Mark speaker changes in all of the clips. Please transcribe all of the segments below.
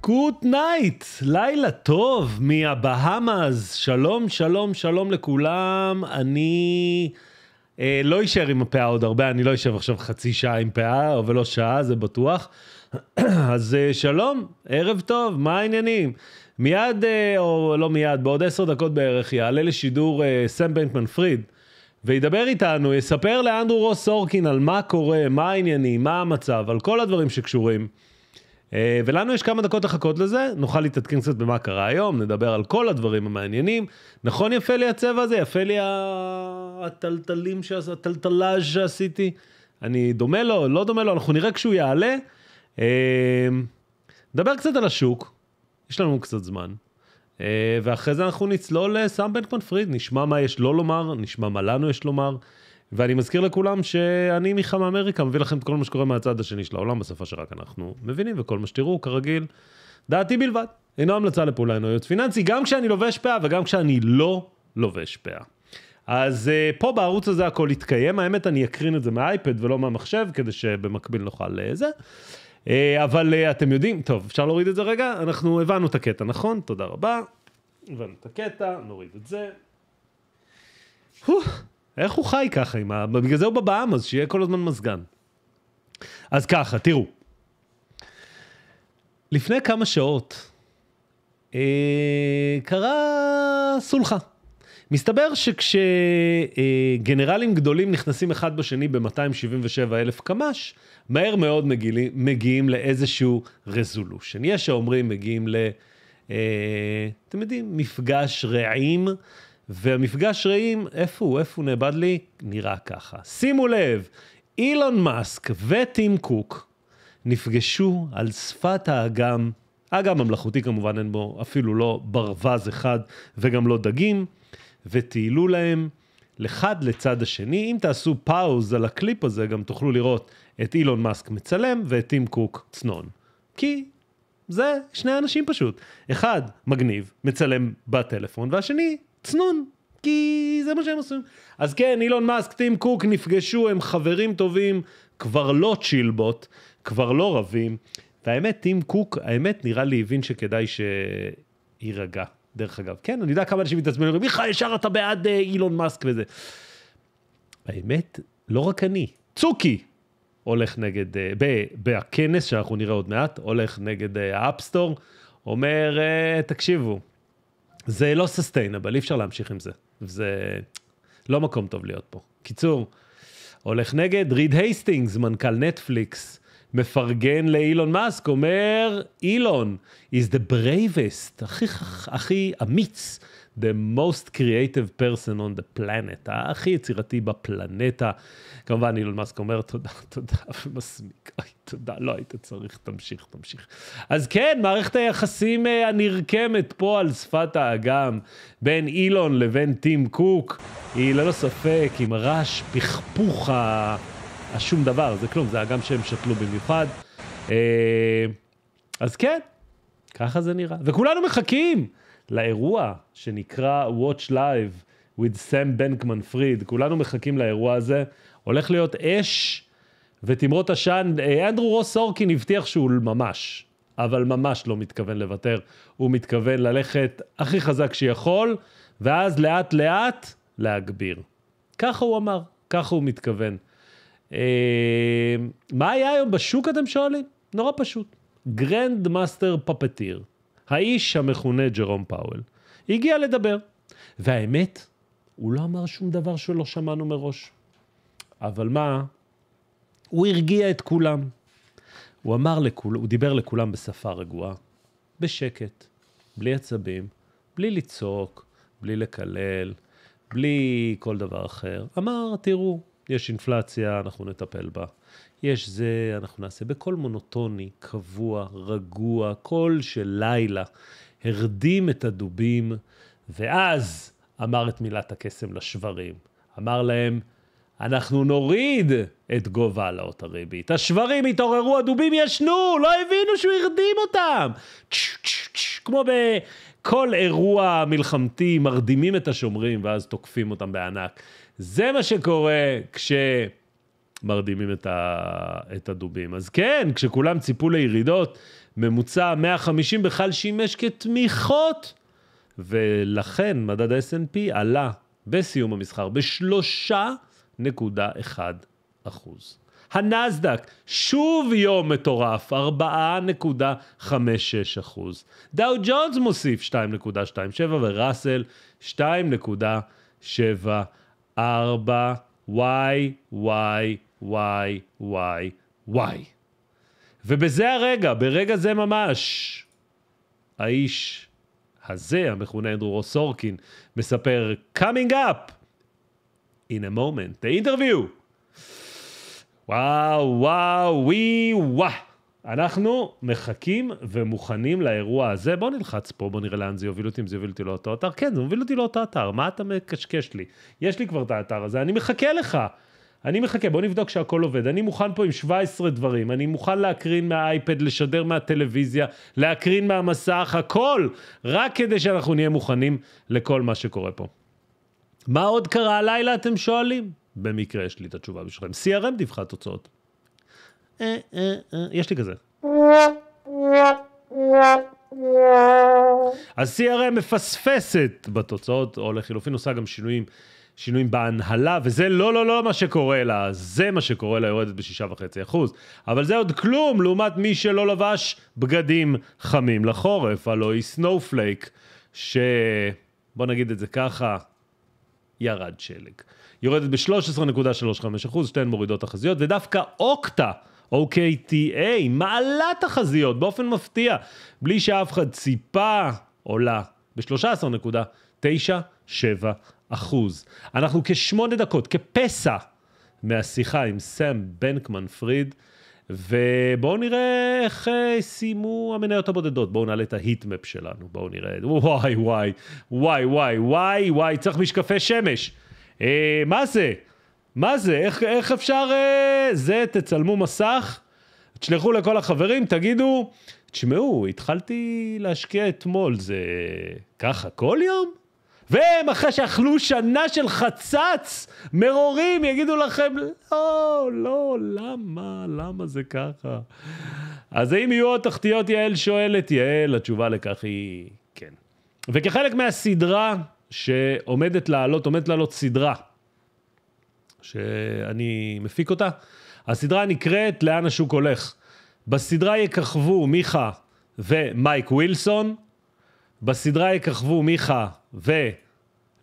Speaker 1: גוט נייט, לילה טוב מהבהאמאז, שלום, שלום, שלום לכולם, אני לא אשאר עם הפאה עוד הרבה, אני לא אשאר עכשיו חצי שעה עם פאה, ולא שעה, זה בטוח, אז שלום, ערב טוב, מה העניינים? מיד, או לא מיד, בעוד 10 דקות בערך, יעלה לשידור סם בנקמן פריד, וידבר איתנו, יספר לאנדרו רוס סורקין על מה קורה, מה העניינים, מה המצב, על כל הדברים שקשורים, ולנו יש כמה דקות לחכות לזה, נוכל להתעדכן קצת במה קרה היום, נדבר על כל הדברים המעניינים, נכון יפה לי הצבע הזה, יפה לי הטלטלאז' שעשיתי, אני דומה לו, לא דומה לו, אנחנו נראה כשהוא יעלה, נדבר קצת על השוק, יש לנו קצת זמן, ואחרי זה אנחנו נצלול לסם בנקמן פריד, נשמע מה יש לו לומר, נשמע מה לנו יש לומר, ואני מזכיר לכולם שאני מיכה מאמריקה, מביא לכם את כל מה שקורה מהצד השני של העולם, בשפה שרק אנחנו מבינים, וכל מה שתראו, כרגיל, דעתי בלבד. אינו המלצה לפעולה, אינו ייעוץ פיננסי, גם כשאני לובש פאה, וגם כשאני לא לובש פאה. אז פה בערוץ הזה הכל יתקיים, האמת אני אקרין את זה מהאייפד ולא מהמחשב, כדי שבמקביל נוכל לזה. אבל אתם יודעים, טוב, אפשר להוריד את זה רגע? אנחנו הבנו את הקטע, נכון? תודה רבה. הבנו את הקטע, נוריד את זה. איך הוא חי ככה? בגלל זה הוא בבעם, אז שיהיה כל הזמן מזגן. אז ככה, תראו. לפני כמה שעות קרה סולחה. מסתבר שכשגנרלים גדולים נכנסים אחד בשני ב-277,000 קמ"ש, מהר מאוד מגיעים לאיזשהו רזולושן. יש שאומרים מגיעים אתם יודעים, מפגש רעים, והמפגש רעים, איפה הוא נאבד לי? נראה ככה. שימו לב, אילון מאסק וטים קוק נפגשו על שפת האגם, האגם המלאכותי כמובן אין בו אפילו לא ברווז אחד וגם לא דגים, וטיילו להם אחד לצד השני. אם תעשו פאוז על הקליפ הזה, גם תוכלו לראות את אילון מאסק מצלם ואת טים קוק צנון. כי זה שני אנשים פשוט. אחד מגניב, מצלם בטלפון, והשני צנון, כי זה מה שהם עושים. אז כן, אילון מאסק, טים קוק נפגשו, הם חברים טובים, כבר לא צ'ילבוט, כבר לא רבים, והאמת, טים קוק, האמת נראה לי הבין שכדאי שירגע, דרך אגב. כן, אני יודע כמה אנשים מתעצבנים, מיכה, ישר אתה בעד אילון מאסק וזה. האמת, לא רק אני, צוקי הולך נגד, בכנס שאנחנו נראה עוד מעט, הולך נגד האפסטור, אומר, תקשיבו, זה לא ססטיינבל, אי אפשר להמשיך עם זה. זה לא מקום טוב להיות פה. קיצור, הולך נגד ריד הייסטינגס, מנכ"ל נטפליקס, מפרגן לאילון מאסק, אומר, אילון is the bravest, הכי אמיץ, the most creative person on the planet, הכי יצירתי בפלנטה. כמובן, אילון מאסק אומר, תודה, ומסמיק, תודה, לא היית צריך, תמשיך. אז כן, מערכת היחסים הנרקמת פה על שפת האגם, בין אילון לבין טים קוק, היא ללא ספק עם רעש פכפוך השום דבר, זה כלום, זה האגם שהם שתלו במיוחד. אז כן, ככה זה נראה. וכולנו מחכים לאירוע שנקרא Watch Live with Sam Bankman Fried, כולנו מחכים לאירוע הזה, הולך להיות אש ותמרות עשן. אנדרו רוס סורקין הבטיח שהוא ממש, אבל ממש לא מתכוון לוותר, הוא מתכוון ללכת הכי חזק שיכול, ואז לאט לאט להגביר. ככה הוא אמר, ככה הוא מתכוון. מה היה היום בשוק אתם שואלים? נורא פשוט. גרנד מאסטר פפטיר, האיש המכונה ג'רום פאוול, הגיע לדבר, והאמת, הוא לא אמר שום דבר שלא שמענו מראש. אבל מה? הוא הרגיע את כולם. הוא דיבר לכולם בשפה רגועה, בשקט, בלי עצבים, בלי לצעוק, בלי לקלל, בלי כל דבר אחר. אמר, תראו, יש אינפלציה, אנחנו נטפל בה. יש זה, אנחנו נעשה בכל מונוטוני, קבוע, רגוע, קול של לילה. הרדים את הדובים, ואז אמר את מילת הקסם לשברים. אמר להם, אנחנו נוריד את גובה העלאות הריבית. השברים התעוררו, הדובים ישנו, לא הבינו שהוא הרדים אותם. כמו בכל אירוע מלחמתי, מרדימים את השומרים, ואז תוקפים אותם בענק. זה מה שקורה כשמרדימים את הדובים. אז כן, כשכולם ציפו לירידות, ממוצע 150 בכלל שימש כתמיכות, ולכן מדד ה-S&P עלה בסיום המסחר ב3.1%. הנסדק, שוב יום מטורף, 4.56%. דאו ג'ונס מוסיף 2.27 וראסל 2.74. וואי, וואי, וואי, וואי, וואי. ובזה הרגע, ברגע זה ממש, האיש הזה, המכונה אנדרו סורקין, מספר, coming up in a moment, the interview. וואו, וואו, וואי, וואו. אנחנו מחכים ומוכנים לאירוע הזה. בוא נלחץ פה, בוא נראה לאן זה יוביל אותי, אם זה יוביל אותי לאותו אתר. כן, זה מוביל אותי לאותו אתר. מה אתה מקשקש לי? יש לי כבר את האתר הזה, אני מחכה לך. אני מחכה, בוא נבדוק שהכל עובד. אני מוכן פה עם 17 דברים. אני מוכן להקרין מהאייפד, לשדר מהטלוויזיה, להקרין מהמסך, הכל. רק כדי שאנחנו נהיה מוכנים לכל מה שקורה פה. מה עוד קרה הלילה, אתם שואלים? במקרה יש לי את התשובה בשבילכם. CRM דיווחה תוצאות. יש לי כזה. אז CRM מפספסת בתוצאות, או לחילופין עושה גם שינויים בהנהלה, וזה לא מה שקורה לה, זה מה שקורה לה, יורדת ב6.5%. אבל זה עוד כלום, לעומת מי שלא לבש בגדים חמים לחורף, הלוא היא סנופלייק, בוא נגיד את זה ככה, ירד שלג. יורדת ב13.35%, שתיהן מורידות תחזיות, ודווקא אוקטה, OKTA, מעלה תחזיות באופן מפתיע, בלי שאף אחד ציפה, עולה ב13.97%. אנחנו כ8 דקות, כפסע, מהשיחה עם סם בנקמן פריד, ובואו נראה איך סיימו המניות הבודדות. בואו נעלה את ההיטמפ שלנו, בואו נראה, וואי וואי, וואי וואי וואי וואי, צריך משקפי שמש. מה זה? איך אפשר זה? תצלמו מסך, תשלחו לכל החברים, תגידו, תשמעו, התחלתי להשקיע אתמול, זה ככה כל יום? והם אחרי שאכלו שנה של חצץ, מרורים, יגידו לכם, לא, למה זה ככה? אז האם יהיו עוד תחתיות? יעל שואלת, יעל, התשובה לכך היא כן. וכחלק מהסדרה שעומדת לעלות סדרה, שאני מפיק אותה, הסדרה נקראת לאן השוק הולך. בסדרה יככבו מיכה ומייק ווילסון, בסדרה יככבו מיכה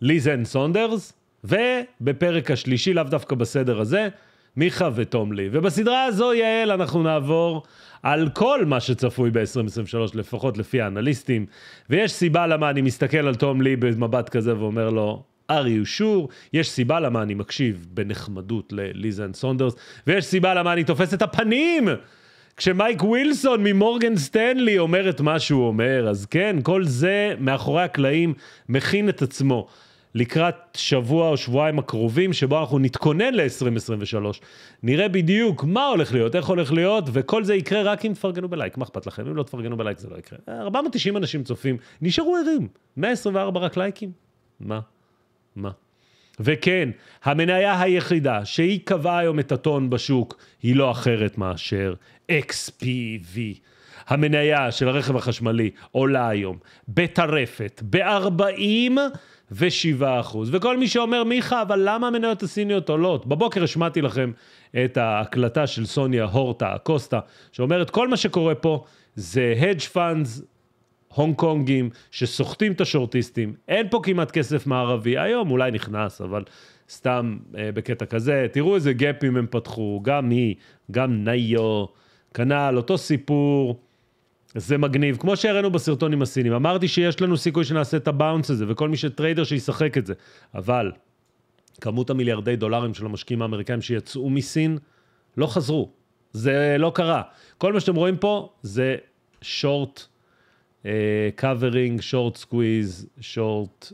Speaker 1: וליזן סונדרס, ובפרק השלישי, לאו דווקא בסדר הזה, מיכה וטום לי. ובסדרה הזו, יעל, אנחנו נעבור על כל מה שצפוי ב-2023, לפחות לפי האנליסטים, ויש סיבה למה אני מסתכל על טום לי במבט כזה ואומר לו, are you sure? יש סיבה למה אני מקשיב בנחמדות לליזן סונדרס, ויש סיבה למה אני תופס את הפנים כשמייק ווילסון ממורגן סטנלי אומר את מה שהוא אומר. אז כן, כל זה מאחורי הקלעים מכין את עצמו לקראת שבוע או שבועיים הקרובים, שבו אנחנו נתכונן ל-2023. נראה בדיוק מה הולך להיות, איך הולך להיות, וכל זה יקרה רק אם תפרגנו בלייק. מה אכפת לכם? אם לא תפרגנו בלייק זה לא יקרה. 490 אנשים צופים, נשארו ערים. 124 רק לייקים. מה? וכן, המניה היחידה שהיא קבעה היום את הטון בשוק, היא לא אחרת מאשר XPV. המניה של הרכב החשמלי עולה היום בטרפת ב47%. וכל מי שאומר, מיכה, אבל למה המניות הסיניות עולות? בבוקר השמעתי לכם את ההקלטה של סוניה הורטה אקוסטה, שאומרת כל מה שקורה פה זה hedge funds, הונג קונגים שסוחטים את השורטיסטים, אין פה כמעט כסף מערבי, היום אולי נכנס, אבל סתם בקטע כזה, תראו איזה גפים הם פתחו, גם היא, גם ניו, כנ"ל, אותו סיפור, זה מגניב, כמו שהראינו בסרטון עם הסינים, אמרתי שיש לנו סיכוי שנעשה את הבאונס הזה, וכל מי שטריידר שישחק את זה, אבל כמות המיליארדי דולרים של המשקיעים האמריקאים שיצאו מסין, לא חזרו, זה לא קרה, כל מה שאתם רואים פה זה שורט, covering, short squeeze, short,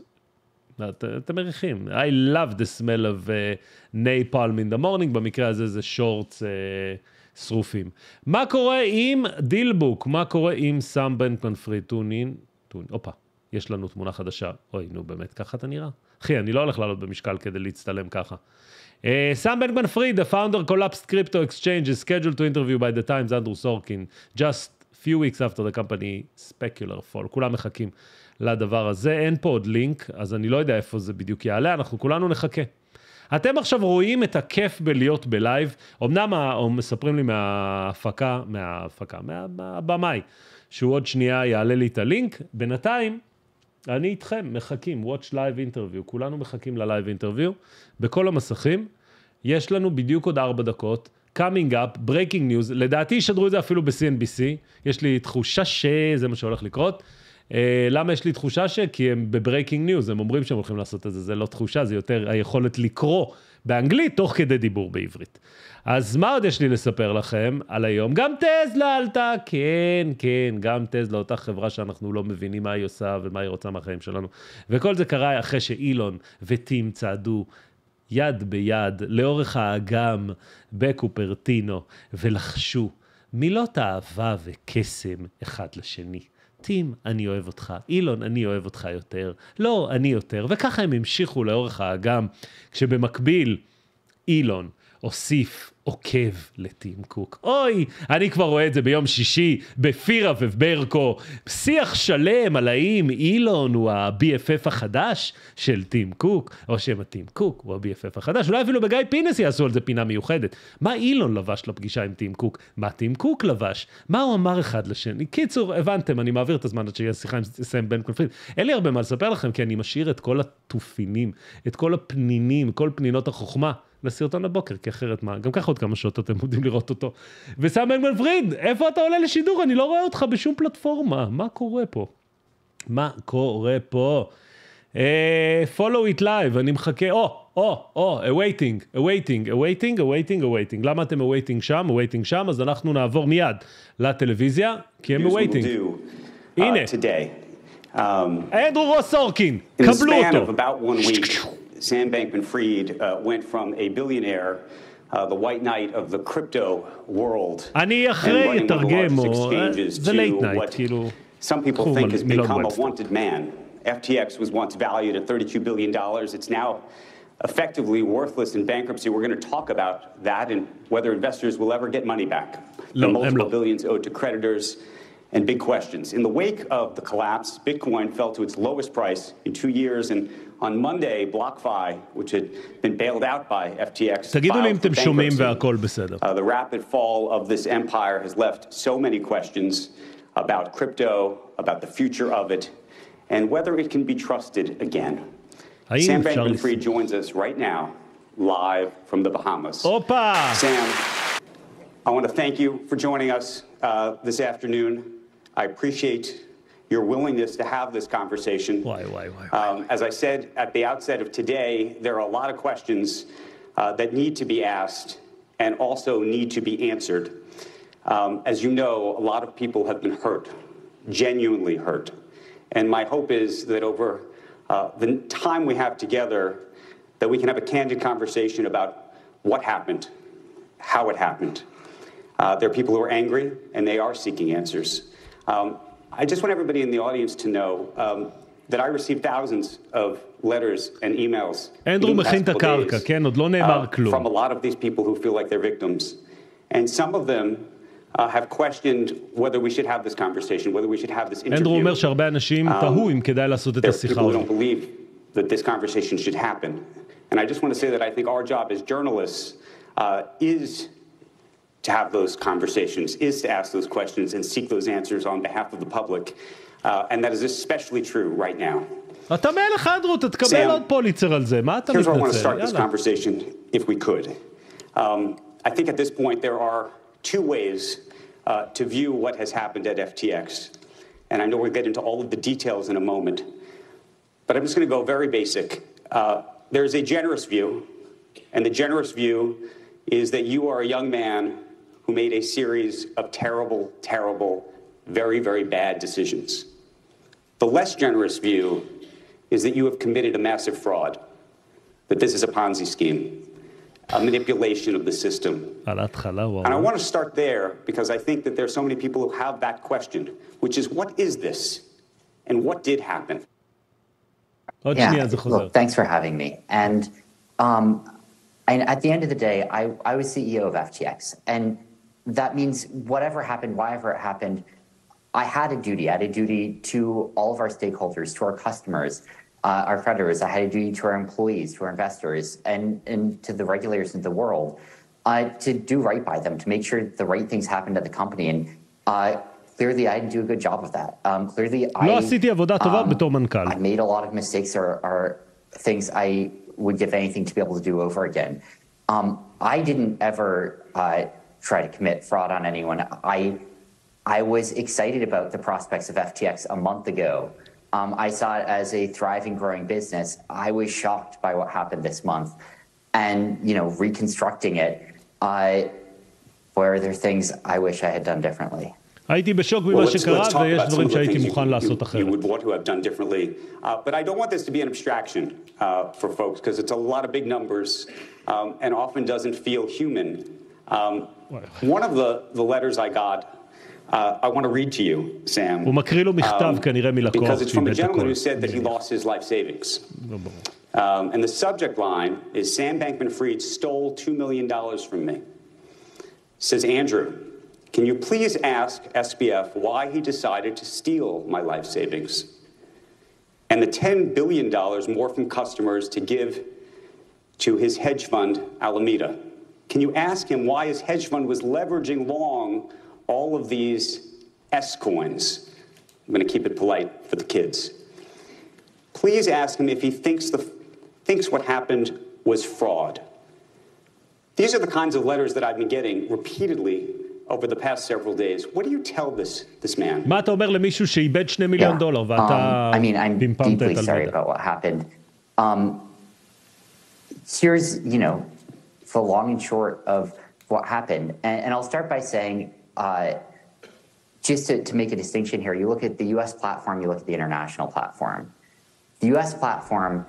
Speaker 1: אתם מריחים. I love the smell of napalm in the morning, במקרה הזה זה shorts שרופים. מה קורה עם דילבוק? מה קורה עם סם בנקמן פריד? טונין, אופה, יש לנו תמונה חדשה. אוי, נו, באמת, ככה אתה נראה? אחי, אני לא הולך לעלות במשקל כדי להצטלם ככה. סם בנקמן פריד, the founder collapsed crypto exchange is scheduled to interview by the Times, Andrew Sorkin, just few weeks after the company specular fall, כולם מחכים לדבר הזה, אין פה עוד לינק, אז אני לא יודע איפה זה בדיוק יעלה, אנחנו כולנו נחכה. אתם עכשיו רואים את הכיף בלהיות בלייב, אמנם מספרים לי מהבמאי, שהוא עוד שנייה יעלה לי את הלינק, בינתיים אני איתכם, מחכים, watch live interview, כולנו מחכים ללייב interview, בכל המסכים, יש לנו בדיוק עוד 4 דקות, coming up, breaking news, לדעתי ישדרו את זה אפילו ב-CNBC, יש לי תחושה שזה מה שהולך לקרות, למה יש לי תחושה כי הם בברייקינג ניוז, הם אומרים שהם הולכים לעשות את זה, זה לא תחושה, זה יותר היכולת לקרוא באנגלית תוך כדי דיבור בעברית. אז מה עוד יש לי לספר לכם על היום? גם טסלה עלתה, כן, גם טסלה, אותה חברה שאנחנו לא מבינים מה היא עושה ומה היא רוצה מהחיים שלנו. וכל זה קרה אחרי שאילון וטים צעדו יד ביד לאורך האגם בקופרטינו ולחשו מילות אהבה וקסם אחד לשני. טים, אני אוהב אותך, אילון, אני אוהב אותך יותר, לא, אני יותר, וככה הם המשיכו לאורך האגם, כשבמקביל אילון הוסיף עוקב לטים קוק. אוי, אני כבר רואה את זה ביום שישי, בפירה וברקו, שיח שלם על האם אילון הוא ה-BFF החדש של טים קוק, או שמה טים קוק הוא ה-BFF החדש, אולי אפילו בגיא פינס יעשו על זה פינה מיוחדת. מה אילון לבש לפגישה עם טים קוק? מה טים קוק לבש? מה הוא אמר אחד לשני? קיצור, הבנתם, אני מעביר את הזמן עד שיהיה שיחה עם סם בנקמן פריד. אין לי הרבה מה לספר לכם, כי אני משאיר את כל התופינים, את כל הפנינים, כל פנינות החוכמה, לסרטון הבוקר, כי אחרת מה? גם ככה עוד כמה שעות אתם יודעים לראות אותו. וסם בנקמן פריד, איפה אתה עולה לשידור? אני לא רואה אותך בשום פלטפורמה. מה קורה פה? מה קורה פה? Follow it live, אני מחכה, awaiting. למה אתם awaiting שם? אז אנחנו נעבור מיד לטלוויזיה, כי הם awaiting. הנה. אנדרו רוס סורקין, קבלו אותו.
Speaker 2: Sam Bankman-Fried went from a billionaire, the white knight of the crypto world,
Speaker 1: and running one of the largest exchanges to what
Speaker 2: some people think has become a wanted man. FTX was once valued at $32 billion. It's now effectively worthless in bankruptcy. We're going to talk about that and whether investors will ever get money back. The multiple billions owed to creditors and big questions. In the wake of the collapse, Bitcoin fell to its lowest price in 2 years, and on Monday, BlockFi, which had been bailed out by FTX, filed for bankruptcy. The rapid fall of this empire has left so many questions about crypto, about the future of it, and whether it can be trusted again. Sam Bankman-Fried joins us right now, live from the Bahamas.
Speaker 1: Opa!
Speaker 2: Sam, I want to thank you for joining us this afternoon. I appreciate your willingness to have this conversation.
Speaker 1: Why?
Speaker 2: As I said at the outset of today, there are a lot of questions that need to be asked and also need to be answered. As you know, a lot of people have been hurt, genuinely hurt. And my hope is that over the time we have together, that we can have a candid conversation about what happened, how it happened. There are people who are angry, and they are seeking answers. I just want everybody in the audience to know that I received thousands of letters and emails from a lot of these people who feel like they're victims. And some of them have questioned whether we should have this conversation, whether we should have this interview. There are people who don't believe that this conversation should happen. And I just want to say that I think our job as journalists is to have those conversations, is to ask those questions and seek those answers on behalf of the public. And that is especially true right now.
Speaker 1: אתה מלך אנדרו, תתקבל עוד פוליצר על זה. מה אתה מתנצל?
Speaker 2: Here's where I want to start this conversation, if we could. I think at this point there are 2 ways to view what has happened at FTX. And I know we'll get into all of the details in a moment. But I'm just going to go very basic. There's a generous view. And the generous view is that you are a young man who made a series of terrible, very, very bad decisions. The less generous view is that you have committed a massive fraud, that this is a Ponzi scheme, a manipulation of the system. And I want to start there because I think that there are so many people who have that question, which is what is this and what did happen?
Speaker 3: Well, thanks for having me. And at the end of the day, I was CEO of FTX. And that means whatever happened, wherever it happened, I had a duty to all of our stakeholders, to our customers, our creditors. I had a duty to our employees, to our investors, and to the regulators in the world to do right by them, to make sure the right things happened at the company. And clearly, I didn't do a good job of that. Clearly,
Speaker 1: לא עשיתי עבודה טובה בתור מנכ"ל.
Speaker 3: I made a lot of mistakes or things I would give anything to be able to do over again. I didn't ever try to commit fraud on anyone. I was excited about the prospects of FTX a month ago. I saw it as a thriving, growing business. I was shocked by what happened this month. And, reconstructing it, were there things I wish I had done differently.
Speaker 1: הייתי בשוק ממה שקרה, ויש דברים שהייתי מוכן לעשות אחרת.
Speaker 2: You would want to have done differently. But I don't want this to be an abstraction for folks, because it's a lot of big numbers and often doesn't feel human. One of the letters I got, I want to read to you, Sam.
Speaker 1: הוא מקריא לו מכתב כנראה מלקוח.
Speaker 2: Because it's from a gentleman who said that he lost his life savings. And the subject line is, Sam Bankman-Fried stole $2 million from me. Says, Andrew, can you please ask SBF why he decided to steal my life savings and the $10 billion more from customers to give to his hedge fund, Alameda? Can you ask him why his hedge fund was leveraging long all of these S-coins? I'm going to keep it polite for the kids. Please ask him if he thinks what happened was fraud. These are the kinds of letters that I've been getting repeatedly over the past several days. What do you tell this man?
Speaker 1: מה אתה אומר למישהו שאיבד $2 מיליון ואתה
Speaker 3: I'm deeply sorry about what happened. Here's, the long and short of what happened. And I'll start by saying, just to make a distinction here, you look at the U.S. platform, you look at the international platform. The U.S. platform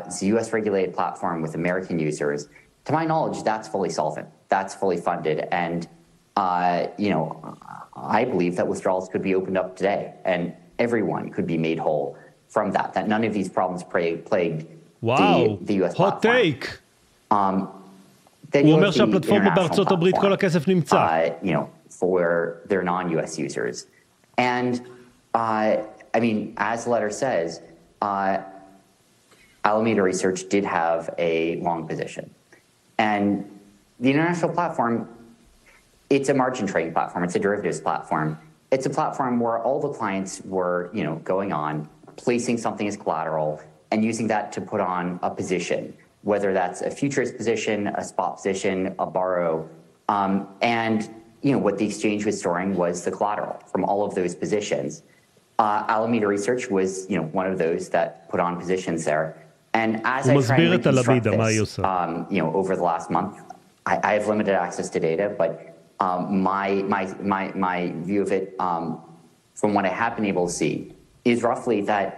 Speaker 3: is a U.S. regulated platform with American users. To my knowledge, that's fully solvent. That's fully funded. And I believe that withdrawals could be opened up today and everyone could be made whole from that none of these problems plagued the U.S.
Speaker 1: hot
Speaker 3: platform.
Speaker 1: take. הוא אומר שהפלטפורמה בארצות הברית כל הכסף נמצא.
Speaker 3: For their non-U.S. users. And, as the letter says, Alameda Research did have a long position. And the international platform, it's a margin trading platform. It's a derivatives platform. It's a platform where all the clients were, going on, placing something as collateral and using that to put on a position, whether that's a futures position, a spot position, a borrow. And, what the exchange was storing was the collateral from all of those positions. Alameda Research was, one of those that put on positions there. And as I try to reconstruct this, over the last month, I have limited access to data, but my view of it, from what I have been able to see, is roughly that,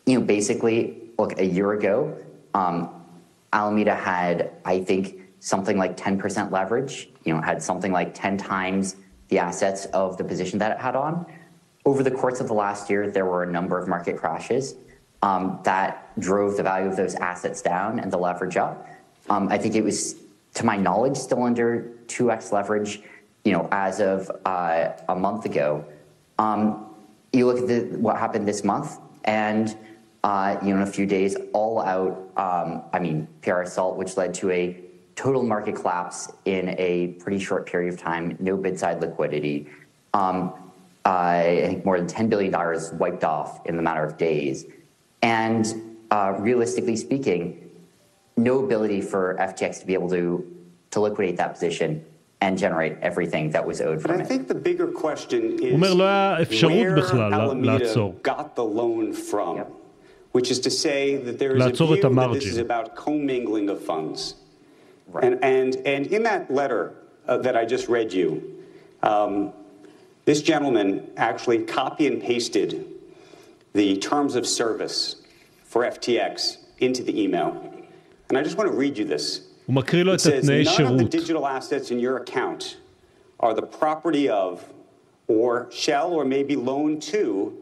Speaker 3: basically, look, a year ago, Alameda had, I think, something like 10% leverage, had something like 10 times the assets of the position that it had on. Over the course of the last year, there were a number of market crashes that drove the value of those assets down and the leverage up. I think it was, to my knowledge, still under 2x leverage, as of a month ago. You look at what happened this month, and in a few days, all out, PR assault, which led to a total market collapse in a pretty short period of time, no bid-side liquidity. I think more than $10 billion wiped off in the matter of days. And realistically speaking, no ability for FTX to be able to liquidate that position and generate everything that was owed from it.
Speaker 2: But I think the bigger question is
Speaker 1: where
Speaker 2: Alameda got the loan from, which is to say that there is a view that this is about commingling of funds. Right. And in that letter that I just read you, this gentleman actually copy and pasted the terms of service for FTX into the email. And I just want to read you this. It says, none of the digital assets in your account are the property of or shall or may be loaned to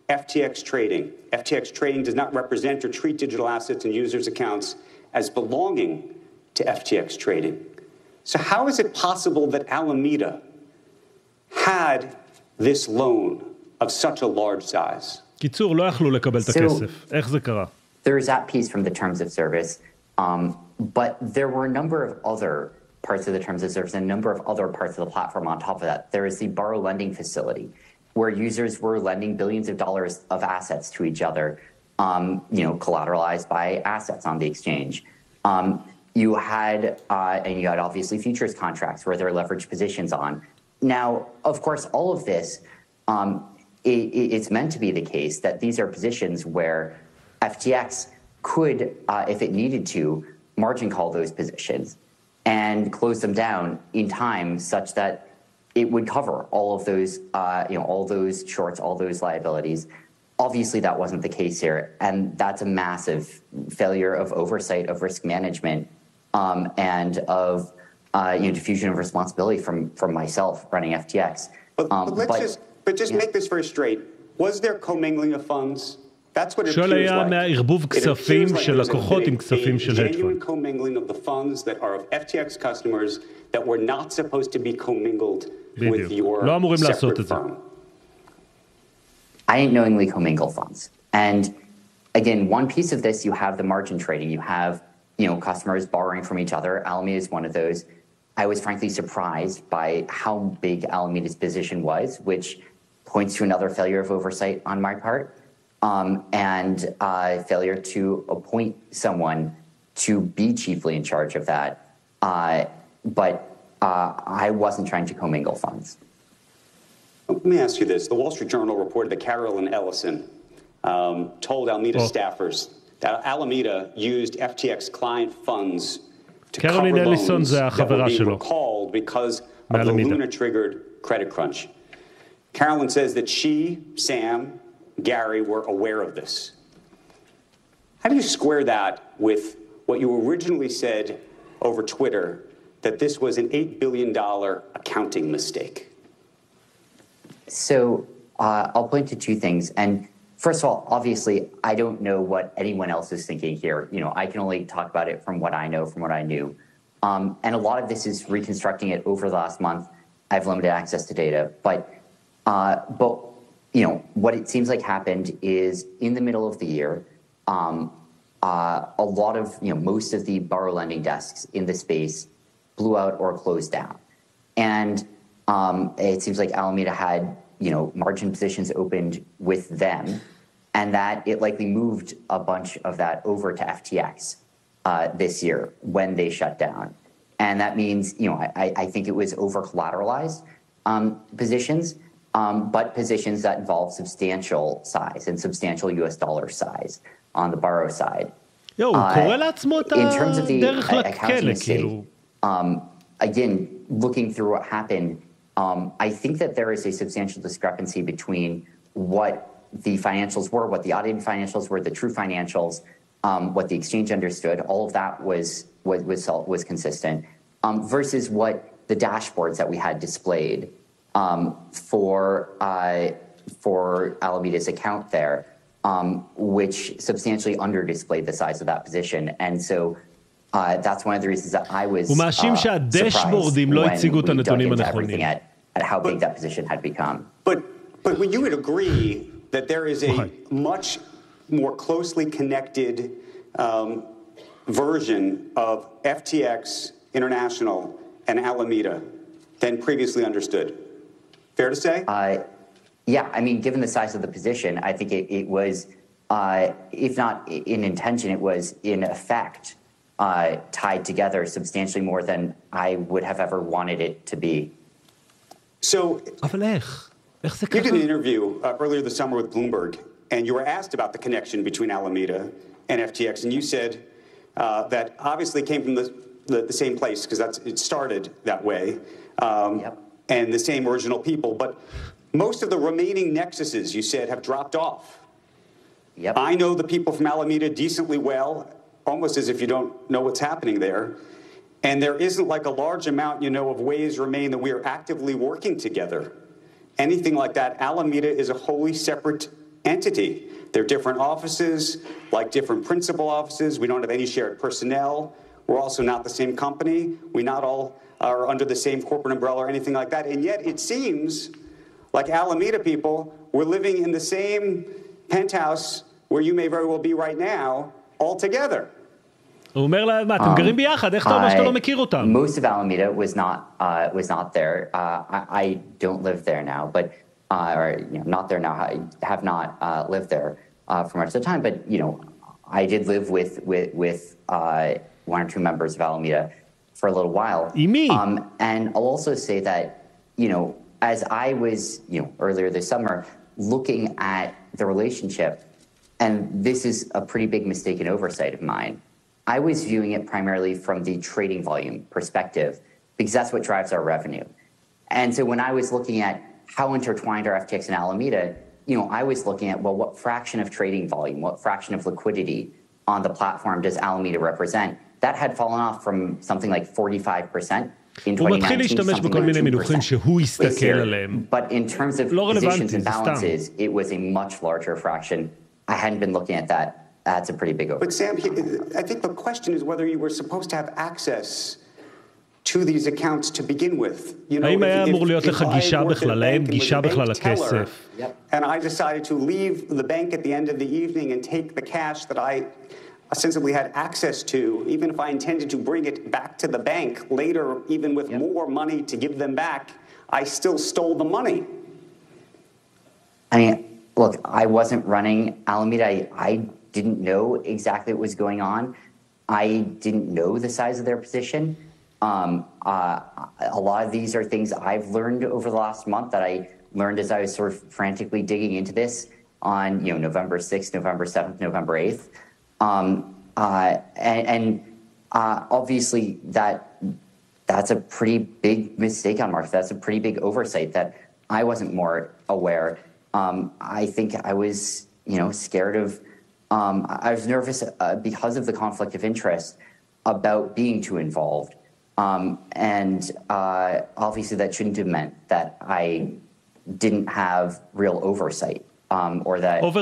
Speaker 2: FTX Trading. FTX Trading does not represent or treat digital assets in users' accounts as belonging to FTX Trading. So how is it possible that Alameda had this loan of such a large size?
Speaker 1: קיצור, לא יכלו לקבל את הכסף. איך זה קרה?
Speaker 3: There is that piece from the terms of service, but there were a number of other parts of the terms of service and a number of other parts of the platform on top of that. There is the borrow lending facility, where users were lending billions of dollars of assets to each other, collateralized by assets on the exchange. You had obviously futures contracts where there are leveraged positions on. Now, of course, all of this, it's meant to be the case that these are positions where FTX could, if it needed to, margin call those positions and close them down in time such that it would cover all of those, all those shorts, all those liabilities. Obviously, that wasn't the case here, and that's a massive failure of oversight of risk management and of diffusion of responsibility from myself running FTX.
Speaker 2: But just make this very straight. Was there commingling of funds? That's what it
Speaker 1: שואל
Speaker 2: appears
Speaker 1: היה
Speaker 2: like.
Speaker 1: מערבוב כספים של לקוחות עם כספים של hedge
Speaker 2: genuine
Speaker 1: fund.
Speaker 2: commingling of the funds that are of FTX customers that were not supposed to be commingled with your
Speaker 1: לא אמורים לעשות
Speaker 2: separate
Speaker 1: את זה.
Speaker 2: firm.
Speaker 3: I didn't knowingly commingle funds. And again, one piece of this, you have the margin trading. You have, customers borrowing from each other. Alameda is one of those. I was frankly surprised by how big Alameda's position was, which points to another failure of oversight on my part, and failure to appoint someone to be chiefly in charge of that. But I wasn't trying to commingle funds.
Speaker 2: Let me ask you this. The Wall Street Journal reported that Carolyn Ellison told Alameda staffers that Alameda used FTX client funds to cover loans that were being recalled because of the Luna-triggered credit crunch. Carolyn says that she, Sam, Gary were aware of this. How do you square that with what you originally said over Twitter, that this was an $8 billion accounting mistake?
Speaker 3: So I'll point to two things. And first of all, obviously, I don't know what anyone else is thinking here. I can only talk about it from what I know, from what I knew. And a lot of this is reconstructing it over the last month. I have limited access to data. But what it seems like happened is in the middle of the year, a lot of, most of the borrow lending desks in the space blew out or closed down. And it seems like Alameda had, margin positions opened with them, and that it likely moved a bunch of that over to FTX this year when they shut down. And that means, I think it was over-collateralized positions, but positions that involve substantial size and substantial US dollar size on the borrow side.
Speaker 1: הוא קורא לעצמו את הדרך לכלא, כאילו.
Speaker 3: Again, looking through what happened, I think that there is a substantial discrepancy between what the financials were, what the audited financials were, the true financials, what the exchange understood. All of that was consistent, versus what the dashboards that we had displayed for Alameda's account there, which substantially under-displayed the size of that position. And so that's one of the reasons that I was surprised when we dug into everything at how big that position had become.
Speaker 2: But when you would agree that there is a much more closely connected version of FTX International and Alameda than previously understood. Fair to say?
Speaker 3: Yeah, I mean, given the size of the position, I think it was, if not in intention, it was in effect tied together substantially more than I would have ever wanted it to be.
Speaker 2: So,
Speaker 1: אבל איך? איך זה
Speaker 2: you
Speaker 1: ככה?
Speaker 2: did an interview earlier this summer with Bloomberg, and you were asked about the connection between Alameda and FTX, and you said that obviously came from the same place, because it started that way, and the same original people, but most of the remaining nexuses, you said, have dropped off.
Speaker 3: Yep.
Speaker 2: I know the people from Alameda decently well, almost as if you don't know what's happening there. And there isn't like a large amount, of ways remain that we are actively working together. Anything like that, Alameda is a wholly separate entity. They're different offices, like different principal offices. We don't have any shared personnel. We're also not the same company. We not all are under the same corporate umbrella or anything like that. And yet it seems like Alameda people, were living in the same penthouse where you may very well be right now, all together.
Speaker 1: הוא אומר לה, מה, אתם גרים ביחד? איך אתה אומר שאתה לא מכיר אותם?
Speaker 3: Most of Alameda was not there. I don't live there now, but or not there now. I have not lived there for much of the time. But I did live with one or two members of Alameda for a little while. And I'll also say that as I was earlier this summer looking at the relationship, and this is a pretty big mistake and oversight of mine. I was viewing it primarily from the trading volume perspective because that's what drives our revenue. And so when I was looking at how intertwined are FTX and Alameda, I was looking at, well, what fraction of trading volume, what fraction of liquidity on the platform does Alameda represent? That had fallen off from something like 45% in 2019, something like 2%. But in terms of positions and balances, it was a much larger fraction. I hadn't been looking at that. That's a pretty big oversight.
Speaker 2: But Sam, I think the question is whether you were supposed to have access to these accounts to begin with.
Speaker 1: האם היה אמור להיות לך גישה בכלל, להם גישה בכלל לכסף?
Speaker 2: And I decided to leave the bank at the end of the evening and take the cash that I ostensibly had access to, even if I intended to bring it back to the bank later, even with more money to give them back, I still stole the money.
Speaker 3: I mean, look, I wasn't running Alameda. I didn't know exactly what was going on. I didn't know the size of their position. A lot of these are things I've learned over the last month that I learned as I was sort of frantically digging into this on November 6th, November 7th, November 8th. Obviously that's a pretty big mistake on Mark. That's a pretty big oversight that I wasn't more aware. I think I was, scared of, I was nervous because of the conflict of interest about being too involved. Obviously that shouldn't have meant that I didn't have real oversight, or that
Speaker 1: it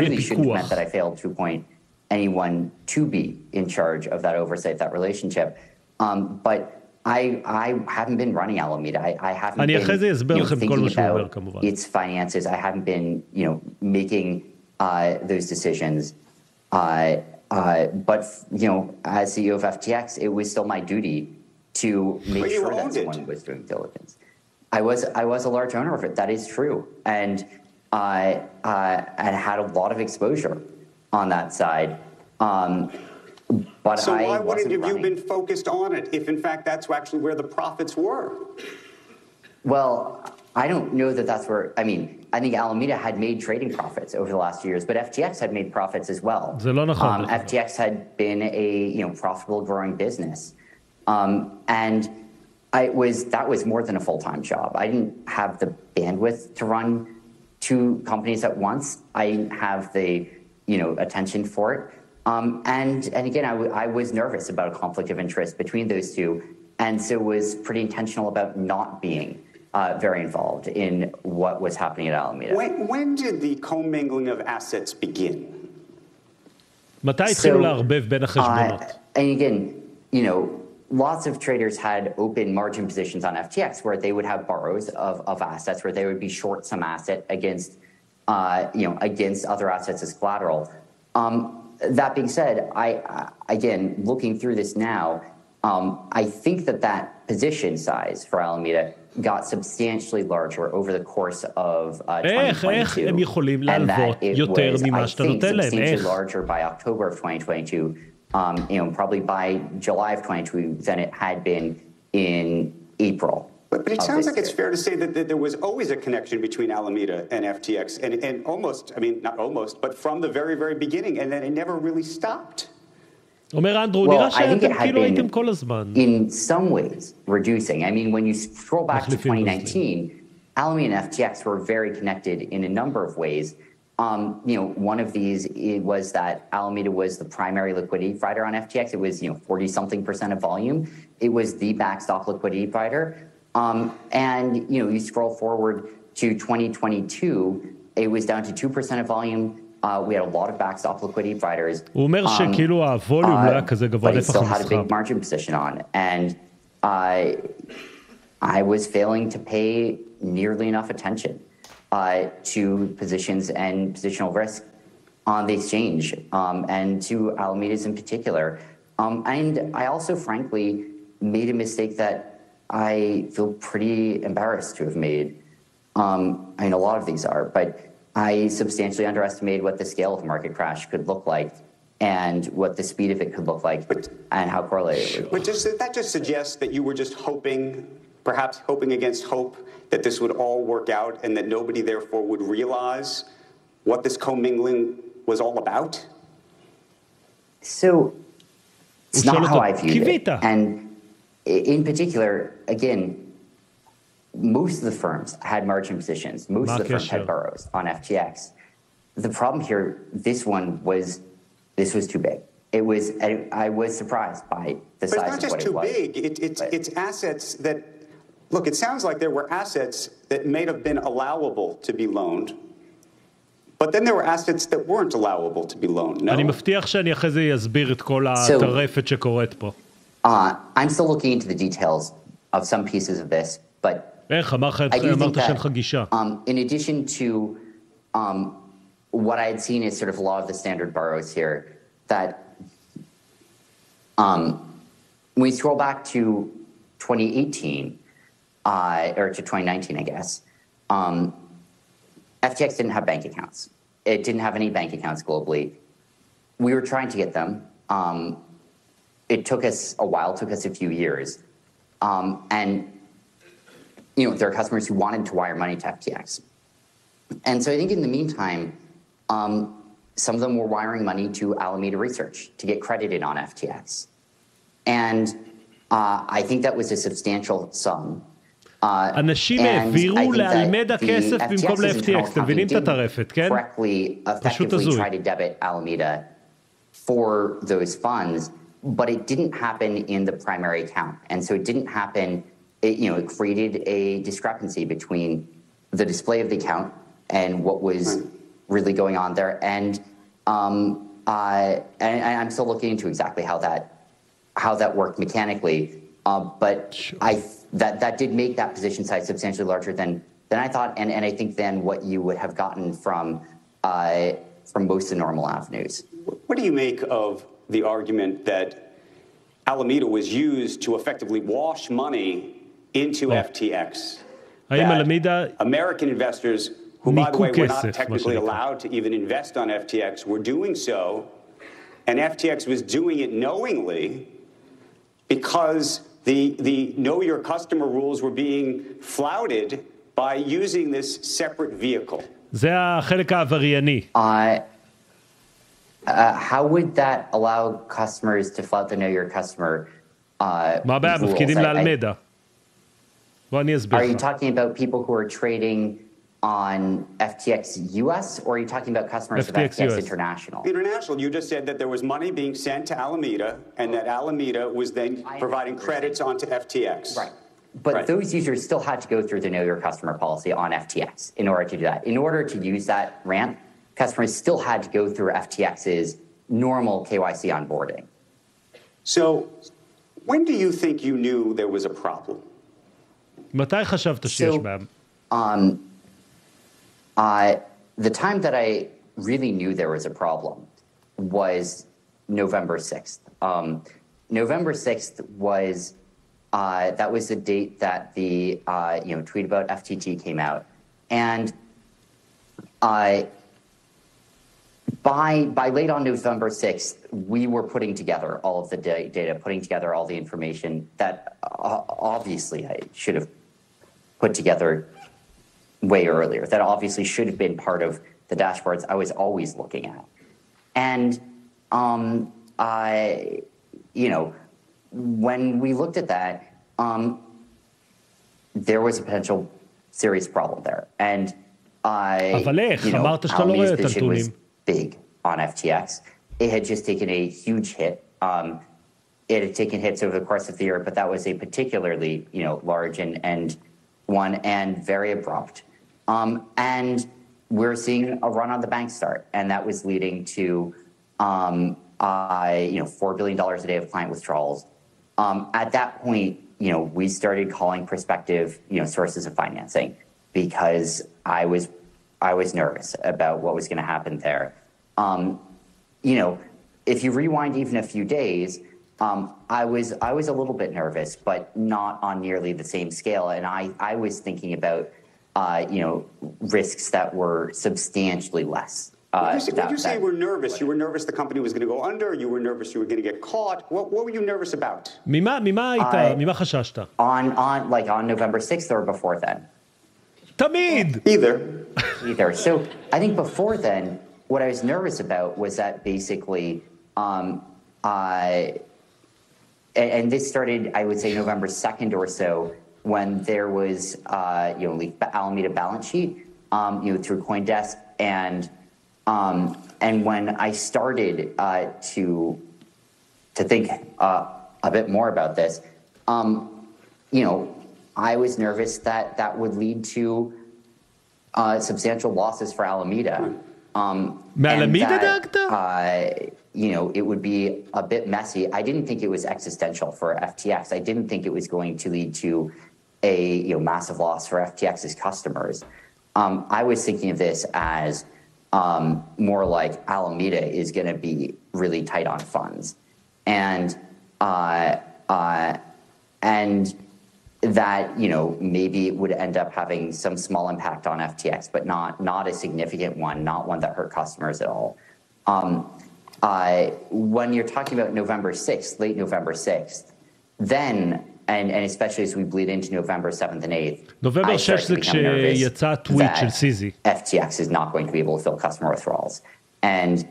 Speaker 3: really shouldn't have meant that I failed to appoint anyone to be in charge of that oversight, that relationship. But I haven't been running Alameda. I haven't been thinking about its finances. I haven't been, making those decisions. But, as CEO of FTX, it was still my duty to make sure that someone was doing diligence. I was a large owner of it. That is true. And had a lot of exposure on that side. But
Speaker 2: so why wouldn't have you been focused on it if in fact that's actually where the profits were?
Speaker 3: Well, I don't know that that's where, I think Alameda had made trading profits over the last years, but FTX had made profits as well. FTX had been a profitable growing business. And that was more than a full-time job. I didn't have the bandwidth to run two companies at once. I didn't have the attention for it. And again, I was nervous about a conflict of interest between those two, and so was pretty intentional about not being very involved in what was happening at Alameda.
Speaker 2: When did the commingling of assets begin?
Speaker 1: מתי התחילו לערבב בין החשבונות?
Speaker 3: And again, lots of traders had open margin positions on FTX where they would have borrows of assets where they would be short some asset against, against other assets as collateral. That being said, again, looking through this now, I think that position size for Alameda got substantially larger over the course of 2022. And that it was, I think, substantially larger by October of 2022. Probably by July of 2022 than it had been in April.
Speaker 2: But it sounds like it's fair to say that there was always a connection between Alameda and FTX, and almost, not almost, but from the very, very beginning, and then it never really stopped.
Speaker 1: אומר אנדרו, נראה שאתם כאילו הייתם כל הזמן.
Speaker 3: In some ways, reducing. When you scroll back to 2019, Alameda and FTX were very connected in a number of ways. One of these was that Alameda was the primary liquidity provider on FTX. It was 40-something% of volume. It was the backstop liquidity provider. And you scroll forward to 2022, it was down to 2% of volume. We had a lot of backstop liquidity providers.
Speaker 1: הוא אומר שכאילו הווליום לא היה כזה גבוה
Speaker 3: לפח המסחר. But he still had a big margin position on. And I was failing to pay nearly enough attention to positions and positional risk on the exchange, and to Alameda's in particular. And I also, frankly, made a mistake that I feel pretty embarrassed to have made. I mean, a lot of these are, but I substantially underestimated what the scale of a market crash could look like and what the speed of it could look like, and how correlated it would be.
Speaker 2: But does that just suggest that you were just hoping, perhaps hoping against hope, that this would all work out and that nobody therefore would realize what this commingling was all about?
Speaker 3: So it's not how I viewed it.
Speaker 1: Kivita.
Speaker 3: And in particular, again, most of the firms had margin positions. Most of the firms had burrows on FTX. The problem here, this was too big. I was surprised by the size of what it was.
Speaker 2: But it's not just too big. It's assets that, look, it sounds like there were assets that may have been allowable to be loaned, but then there were assets that weren't allowable to be loaned. No?
Speaker 1: אני מבטיח שאני אחרי זה אסביר את כל הטרפת שקורית פה.
Speaker 3: I'm still looking into the details of some pieces of this, but
Speaker 1: איך? אמרת שאין לך גישה.
Speaker 3: In addition to what I had seen is sort of a lot of the standard borrows here, that when we scroll back to 2018, or to 2019, I guess, FTX didn't have bank accounts. It didn't have any bank accounts globally. We were trying to get them. It took us a while, took us a few years. And, you know, there are customers who wanted to wire money to FTX. And so I think in the meantime, some of them were wiring money to Alameda Research to get credited on FTX. And I think that was a substantial sum.
Speaker 1: אנשים העבירו לאלמדה כסף במקום ל-FTX, אתם מבינים את הטרפת, כן? פשוט הזוי.
Speaker 3: Try to debit Alameda for those funds, but it didn't happen in the primary account. And so it didn't happen, it created a discrepancy between the display of the account and what was really going on there. And I'm still looking into exactly how that worked mechanically. But that did make that position size substantially larger than I thought, and I think than what you would have gotten from most of the normal avenues.
Speaker 2: What do you make of the argument that Alameda was used to effectively wash money into FTX? That American investors, who by the way were not technically allowed to even invest on FTX, were doing so, and FTX was doing it knowingly because the know your customer rules were being flouted by using this separate vehicle.
Speaker 1: זה החלק העברייני.
Speaker 3: How would that allow customers to flout the know your customer
Speaker 1: מה הבעיה? מפקידים לאלמדה. בוא אני אסביר לך.
Speaker 3: Are you talking about people who are trading on FTX US, or are you talking about customers of FTX International?
Speaker 2: International, you just said that there was money being sent to Alameda, and that Alameda was then providing credits onto FTX.
Speaker 3: Right. But those users still had to go through the know your customer policy on FTX in order to do that. In order to use that ramp, customers still had to go through FTX's normal KYC onboarding.
Speaker 2: So, when do you think you knew there was a problem?
Speaker 1: מתי חשבת שיש בעיה?
Speaker 3: The time that I really knew there was a problem was November 6th. November 6th was, that was the date that the, tweet about FTT came out. And by late on November 6th, we were putting together all of the data, putting together all the information that obviously I should have put together way earlier, that obviously should have been part of the dashboards I was always looking at. And, when we looked at that, there was a potential serious problem there. And Alameda's position was big on FTX. It had just taken a huge hit. It had taken hits over the course of the year, but that was a particularly, large and one and very abrupt. And we're seeing a run on the bank start, and that was leading to, $4 billion a day of client withdrawals. At that point, we started calling prospective, sources of financing, because I was nervous about what was going to happen there. If you rewind even a few days, I was a little bit nervous, but not on nearly the same scale. And I was thinking about, risks that were substantially less.
Speaker 2: When you say you were nervous the company was going to go under, you were nervous you were going to get caught. What were you nervous about?
Speaker 1: ממה חששת?
Speaker 3: On November 6th or before then?
Speaker 1: תמיד!
Speaker 3: Either. So I think before then, what I was nervous about was that basically, and this started, I would say, November 2nd or so, when there was, the Alameda balance sheet, through CoinDesk, and when I started to think a bit more about this, I was nervous that would lead to substantial losses for Alameda. It would be a bit messy. I didn't think it was existential for FTX. I didn't think it was going to lead to a massive loss for FTX's customers. I was thinking of this as more like Alameda is going to be really tight on funds, and that maybe it would end up having some small impact on FTX, but not a significant one, not one that hurt customers at all. When you're talking about November 6th, late November 6th, then, and especially as we bleed into November 7th and 8th,
Speaker 1: נובמבר 6 זה כשיצא הטוויט של סיזי.
Speaker 3: FTX is not going to be able to fill customer withdrawals. And,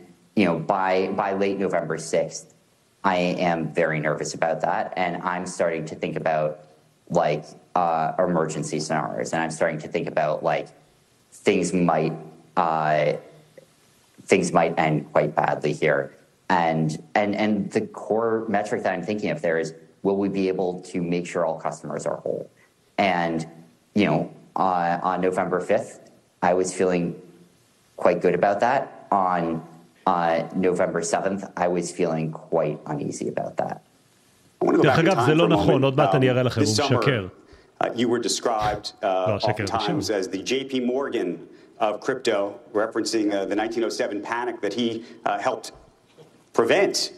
Speaker 3: by late November 6th, I am very nervous about that. And I'm starting to think about emergency scenarios. And I'm starting to think about things might end quite badly here. And the core metric that I'm thinking of there is, will we be able to make sure all customers are whole? And, on November 5th, I was feeling quite good about that. On November 7th, I was feeling quite uneasy about that.
Speaker 1: דרך אגב, זה לא נכון, עוד מעט אני אראה לכם, הוא משקר.
Speaker 2: You were described oftentimes as the JP Morgan of crypto, referencing the 1907 panic that he helped prevent.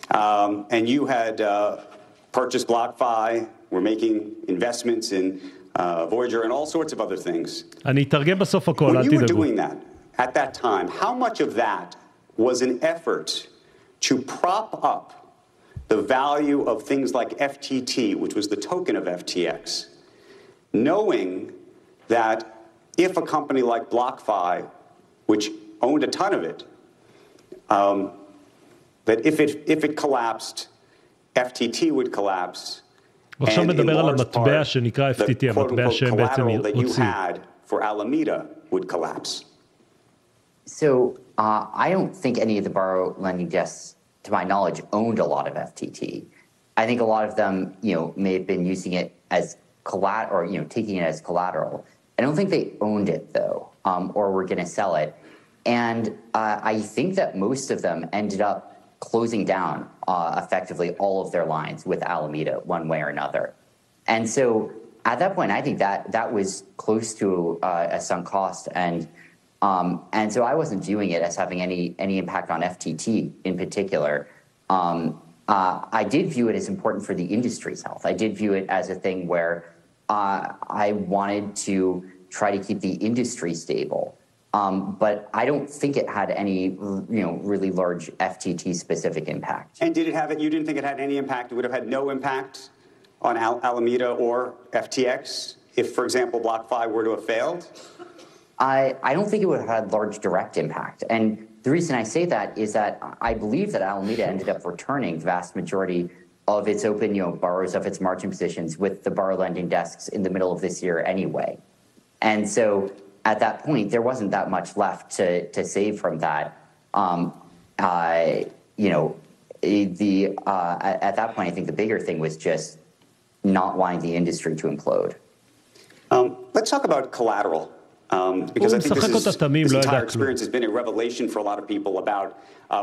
Speaker 2: And you had purchased BlockFi, were making investments in Voyager and all sorts of other things.
Speaker 1: אני אתרגם בסוף הכל,
Speaker 2: When
Speaker 1: אל
Speaker 2: you were
Speaker 1: תדאגו.
Speaker 2: doing that, at that time, how much of that was an effort to prop up the value of things like FTT, which was the token of FTX, knowing that if a company like BlockFi, which owned a ton of it, that if it collapsed, FTT would collapse,
Speaker 1: עכשיו
Speaker 2: and in
Speaker 1: מדבר על
Speaker 2: large
Speaker 1: המטבע
Speaker 2: part,
Speaker 1: שנקרא
Speaker 2: the
Speaker 1: FTT, המטבע
Speaker 2: quote-unquote
Speaker 1: שהם בעצם
Speaker 2: collateral that you
Speaker 1: הוציאו.
Speaker 2: had for Alameda would collapse.
Speaker 3: So I don't think any of the borrow lending desks, to my knowledge, owned a lot of FTT. I think a lot of them, may have been using it as collateral, or taking it as collateral. I don't think they owned it though, or were going to sell it. And I think that most of them ended up closing down effectively all of their lines with Alameda one way or another. And so at that point, I think that was close to a sunk cost. And so I wasn't viewing it as having any impact on FTT in particular. I did view it as important for the industry's health. I did view it as a thing where I wanted to try to keep the industry stable. But I don't think it had any, really large FTT-specific impact.
Speaker 2: And did it have it? You didn't think it had any impact? It would have had no impact on Alameda or FTX if, for example, BlockFi were to have failed?
Speaker 3: I don't think it would have had large direct impact. And the reason I say that is that I believe that Alameda ended up returning the vast majority of its open, borrows of its margin positions with the borrow lending desks in the middle of this year anyway. And so at that point, there wasn't that much left to save from that. At that point, I think the bigger thing was just not wanting the industry to implode.
Speaker 2: Let's talk about collateral. Because I think this entire experience has been a revelation for a lot of people about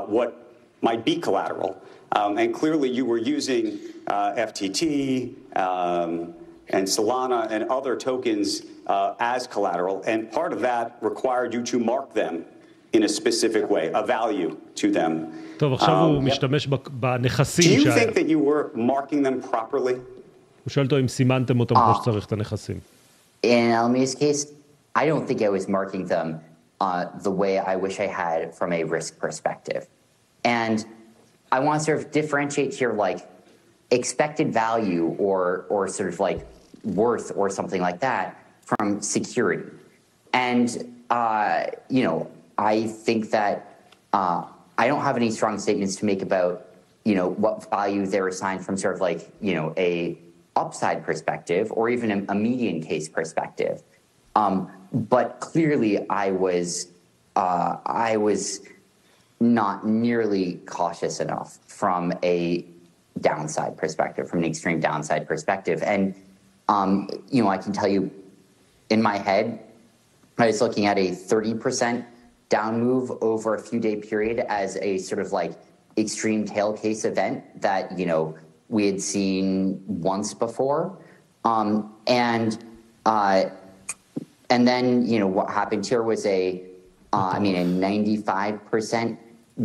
Speaker 2: what might be collateral. And clearly you were using FTT, and Solana and other tokens as collateral, and part of that required you to mark them in a specific way, a value to them.
Speaker 1: טוב, עכשיו הוא משתמש בנכסים
Speaker 2: Do you
Speaker 1: שהיה.
Speaker 2: think that you were marking them properly?
Speaker 1: הוא שואל אותו אם סימנתם אותם כמו שצריך את הנכסים.
Speaker 3: In Alameda's case, I don't think I was marking them the way I wish I had from a risk perspective. And I want to sort of differentiate here, like expected value or sort of like worth or something like that from security. And, you know, I think that I don't have any strong statements to make about, you know, what value they're assigned from sort of like, you know, a upside perspective or even a median case perspective. But clearly I was not nearly cautious enough from a downside perspective, from an extreme downside perspective. And, you know, I can tell you in my head, I was looking at a 30% down move over a few day period as a sort of like extreme tail case event that, you know, we had seen once before. And then, you know, what happened here was a 95%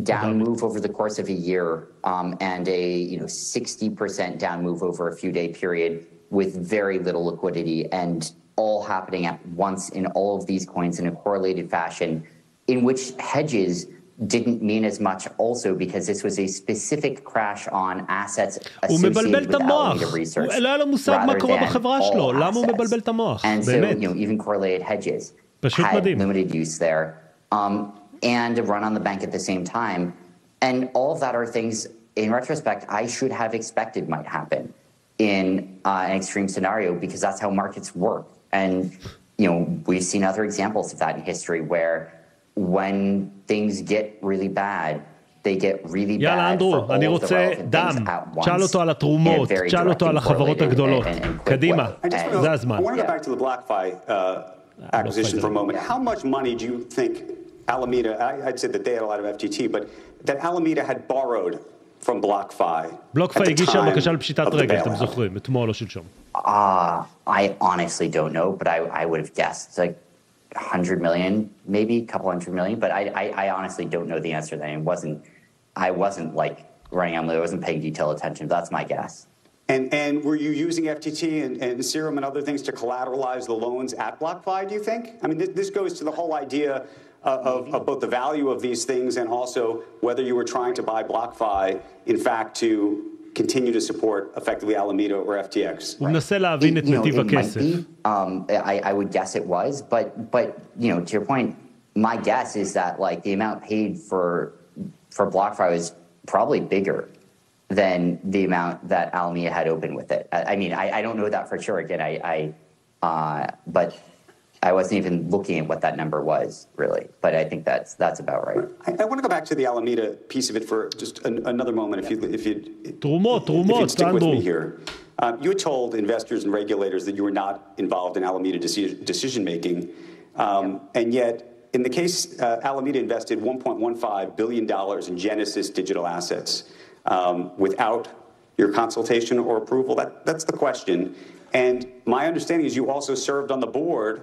Speaker 3: down move over the course of a year, and a, you know, 60% down move over a few day period with very little liquidity, and all happening at once in all of these coins in a correlated fashion, in which hedges didn't mean as much also because this was a specific crash on assets associated with Alameda research rather than all assets. And so, you know, even correlated hedges had limited use there, and a run on the bank at the same time. And all of that are things, in retrospect, I should have expected might happen in an extreme scenario because that's how markets work. And, you know, we've seen other examples of that in history where when things get really bad, they get really bad for all
Speaker 1: אני
Speaker 3: of the
Speaker 1: רוצה
Speaker 3: relevant
Speaker 1: דם,
Speaker 3: things at once.
Speaker 1: תשאל אותו על התרומות, תשאל אותו על החברות הגדולות. קדימה, זה הזמן.
Speaker 2: I want to go back to the BlockFi acquisition for a moment. How much money do you think Alameda, I'd said that they had a lot of FTT, but that Alameda had borrowed from BlockFi
Speaker 1: BlockFi הגישה בקשה לפשיטת רגל, אתם זוכרים, אתמול או שלשום.
Speaker 3: I honestly don't know, but I would have guessed like 100 million, maybe a couple 100 million, but I honestly don't know the answer to that. I wasn't like running on, I wasn't paying detailed attention. That's my guess.
Speaker 2: And were you using FTT and Serum and other things to collateralize the loans at BlockFi, do you think? I mean, this goes to the whole idea of both the value of these things and also whether you were trying to buy BlockFi, in fact, to continue to support effectively Alameda or FTX.
Speaker 1: הוא מנסה להבין את נתיב הכסף.
Speaker 3: I would guess it was, but you know, to your point, my guess is that like the amount paid for BlockFi was probably bigger than the amount that Alameda had opened with it. I mean, I don't know that for sure. Again, but I wasn't even looking at what that number was really, but I think that's about right.
Speaker 2: I want to go back to the Alameda piece of it for just another moment, if you'd stick with me here. You had told investors and regulators that you were not involved in Alameda decision making, and yet in the case Alameda invested $1.15 billion in Genesis digital assets without your consultation or approval. That's the question. And my understanding is you also served on the board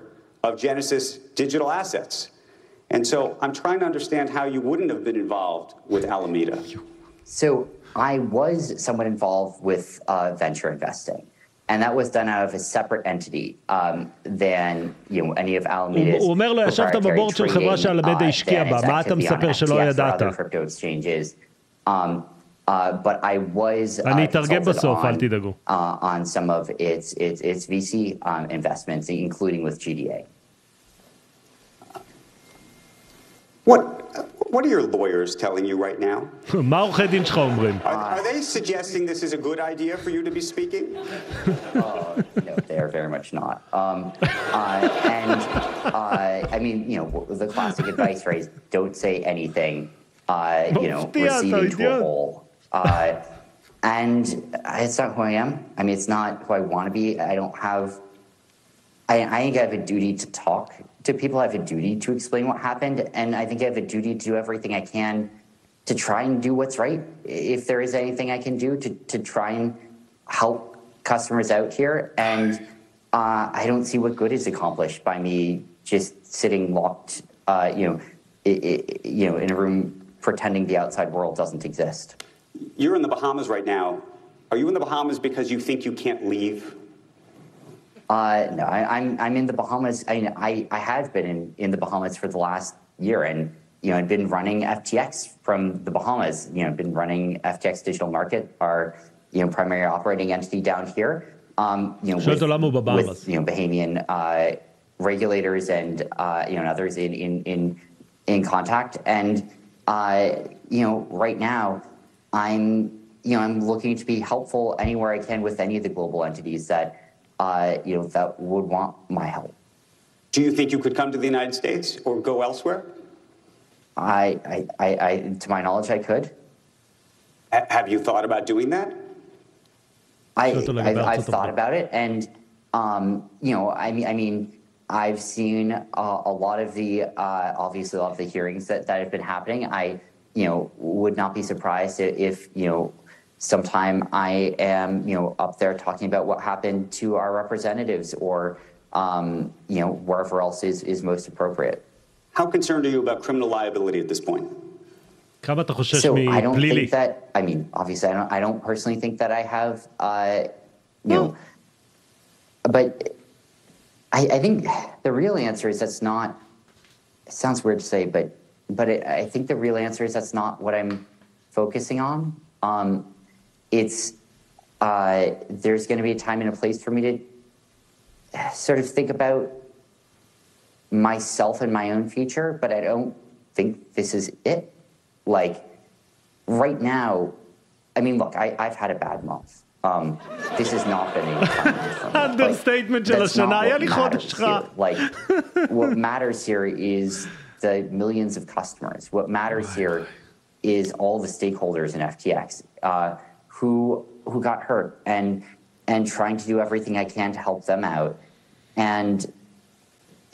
Speaker 2: of Genesis digital assets. And so I'm trying to understand how you wouldn't have been involved with Alameda.
Speaker 3: So I was somewhat involved with venture investing, and that was done out of a separate entity than, you know, any of Alameda's
Speaker 1: הוא אומר לו, ישבת בבורד של חברה שאלמדה השקיע בה, מה אתה מספר שלא ידעת?
Speaker 3: But I was
Speaker 1: אני אתרגם בסוף, אל תדאגו.
Speaker 3: On some of its VC investments, including with GDA.
Speaker 2: What are your lawyers telling you right now?
Speaker 1: מה עורכי דין שלך אומרים?
Speaker 2: Are they suggesting this is a good idea for you to be speaking?
Speaker 3: No, they're very much not. And I mean, you know, the classic advice phrase, don't say anything, you know, recede into a hole. And it's not who I am. I mean, it's not who I want to be. I don't have, I think I have a duty to talk to people. I have a duty to explain what happened. And I think I have a duty to do everything I can to try and do what's right. If there is anything I can do to try and help customers out here, and I don't see what good is accomplished by me just sitting locked, in a room pretending the outside world doesn't exist.
Speaker 2: You're in the Bahamas right now. Are you in the Bahamas because you think you can't leave?
Speaker 3: No, I'm in the Bahamas. I have been in the Bahamas for the last year, and I've been running FTX from the Bahamas. I've been running FTX Digital Market, our primary operating entity down here. With Bahamian regulators and others in contact, and right now I'm looking to be helpful anywhere I can with any of the global entities that that would want my help.
Speaker 2: Do you think you could come to the United States or go elsewhere?
Speaker 3: To my knowledge, I could.
Speaker 2: Have you thought about doing that?
Speaker 3: I've thought about it, and I've seen a lot of the obviously a lot of the hearings that have been happening. I would not be surprised if sometime I am up there talking about what happened to our representatives, or wherever else is most appropriate.
Speaker 2: How concerned are you about criminal liability at this point?
Speaker 1: כמה אתה חושש
Speaker 3: So I don't
Speaker 1: מפלילי?
Speaker 3: think that, obviously I don't personally think that I have, but I think the real answer is that's not, it sounds weird to say, but I think the real answer is that's not what I'm focusing on. It's, there's going to be a time and a place for me to sort of think about myself and my own future, but I don't think this is it. Like, right now, look, I've had a bad month. This has not been a fun month for me.
Speaker 1: Understatement של השנה, היה לי חודש רע.
Speaker 3: Like, what matters here is the millions of customers. What matters here is all the stakeholders in FTX who got hurt, and trying to do everything I can to help them out. And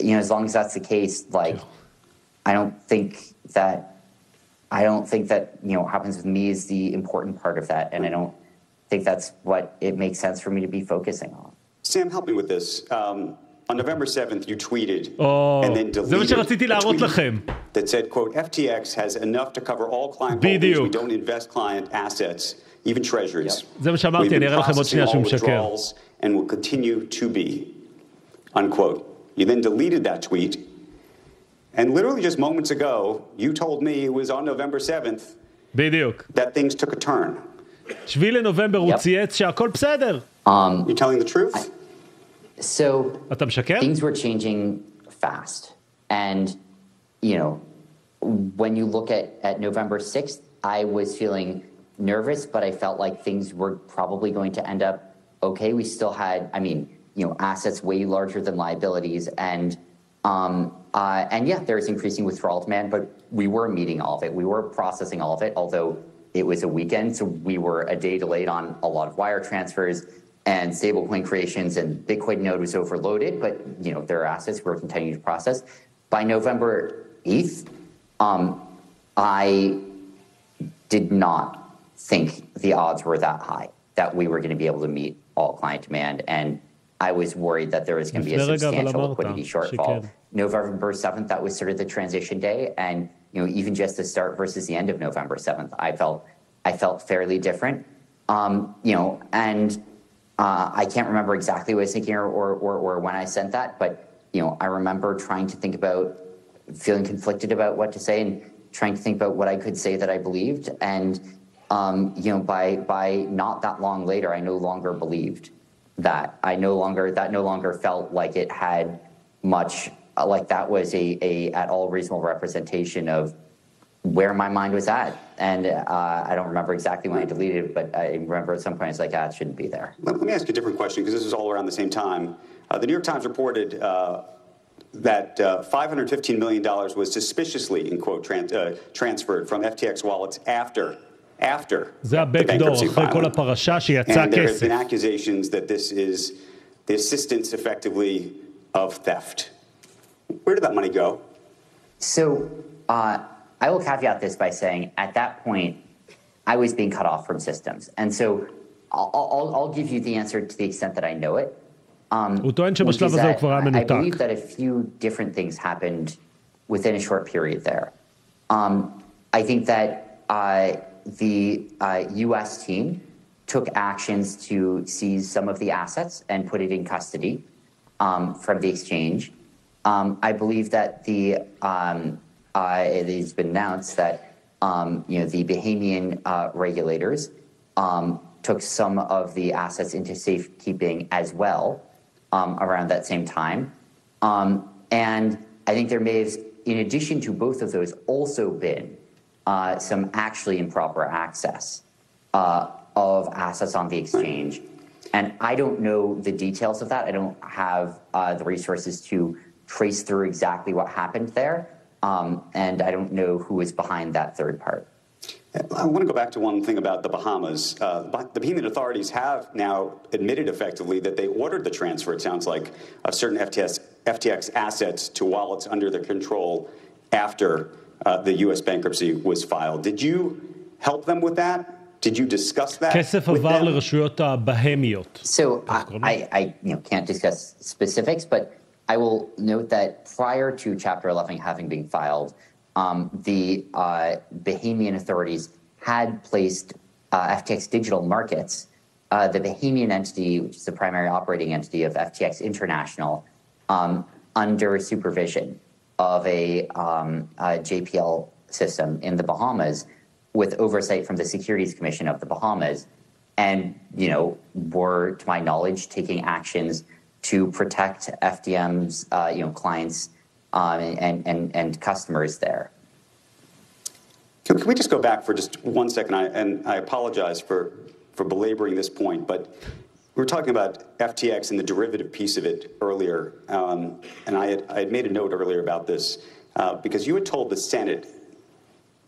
Speaker 3: as long as that's the case, like, I don't think that what happens with me is the important part of that, and I don't think that's what it makes sense for me to be focusing on.
Speaker 2: Sam, help me with this. On November 7th, you tweeted and then
Speaker 1: זה מה שרציתי להראות לכם.
Speaker 2: That said, quote, FTX has enough to cover all client holdings. We don't invest client assets, even treasuries.
Speaker 1: זה מה שאמרתי, אני אראה לכם עוד שנייה שהוא משקר.
Speaker 2: And will continue to be, unquote. You then deleted that tweet, and literally just moments ago, you told me it was on November 7th
Speaker 1: בדיוק.
Speaker 2: that things took a turn.
Speaker 1: 7 לנובמבר הוא צייץ שהכל בסדר.
Speaker 2: You telling the truth?
Speaker 3: So
Speaker 1: אתה משקר?
Speaker 3: things were changing fast, and when you look at November 6th, I was feeling nervous, but I felt like things were probably going to end up okay. We still had, assets way larger than liabilities, and yeah, there was increasing withdrawal demand, but we were meeting all of it. We were processing all of it, although it was a weekend, so we were a day delayed on a lot of wire transfers and stablecoin creations, and Bitcoin node was overloaded, but there are assets we were continuing to process. By November 8th, I did not think the odds were that high that we were going to be able to meet all client demand, and I was worried that there was going to be a substantial liquidity shortfall. November 7th, that was sort of the transition day, and even just the start versus the end of November 7th, I felt fairly different. And I can't remember exactly what I was thinking or when I sent that, but I remember trying to think about, feeling conflicted about what to say, and trying to think about what I could say that I believed. And by not that long later, I no longer believed that. That no longer felt like it had much, like that was a at all reasonable representation of where my mind was at. And I don't remember exactly when I deleted it, but I remember at some point I was like, it shouldn't be there.
Speaker 2: Let me ask you a different question, because this is all around the same time. The New York Times reported that $515 million was suspiciously, in quote, transferred from FTX wallets after
Speaker 1: זה
Speaker 2: the
Speaker 1: הבקדור,
Speaker 2: bankruptcy
Speaker 1: אחרי כל
Speaker 2: filing.
Speaker 1: הפרשה שיצא
Speaker 2: And there have
Speaker 1: כסף.
Speaker 2: been accusations that this is the assistance, effectively, of theft. Where did that money go?
Speaker 3: So I will caveat this by saying, at that point, I was being cut off from systems. And so I'll give you the answer to the extent that I know it.
Speaker 1: הוא טוען שבשלב הזה הוא כבר היה מנותק.
Speaker 3: I believe that a few different things happened within a short period there. I think that the U.S. team took actions to seize some of the assets and put it in custody from the exchange. I believe that it has been announced that the Bahamian regulators took some of the assets into safekeeping as well around that same time. And I think there may have, in addition to both of those, also been some actually improper access of assets on the exchange. And I don't know the details of that. I don't have the resources to trace through exactly what happened there. And I don't know who is behind that third part.
Speaker 2: I want to go back to one thing about the Bahamas. The Bahamian authorities have now admitted effectively that they ordered the transfer, it sounds like, of certain FTX assets to wallets under their control after the U.S. bankruptcy was filed. Did you help them with that? Did you discuss that
Speaker 1: כסף
Speaker 2: with
Speaker 1: עבר
Speaker 2: them?
Speaker 1: לרשויות הבהמיות.
Speaker 3: So I can't discuss specifics, but I will note that prior to Chapter 11 having been filed, the Bahamian authorities had placed FTX Digital Markets, the Bahamian entity, which is the primary operating entity of FTX International, under supervision of a JPL system in the Bahamas with oversight from the Securities Commission of the Bahamas, and, were, to my knowledge, taking actions to protect FDM's, clients and customers there.
Speaker 2: Can we just go back for just 1 second? I apologize for belaboring this point, but we were talking about FTX and the derivative piece of it earlier, and I had made a note earlier about this because you had told the Senate,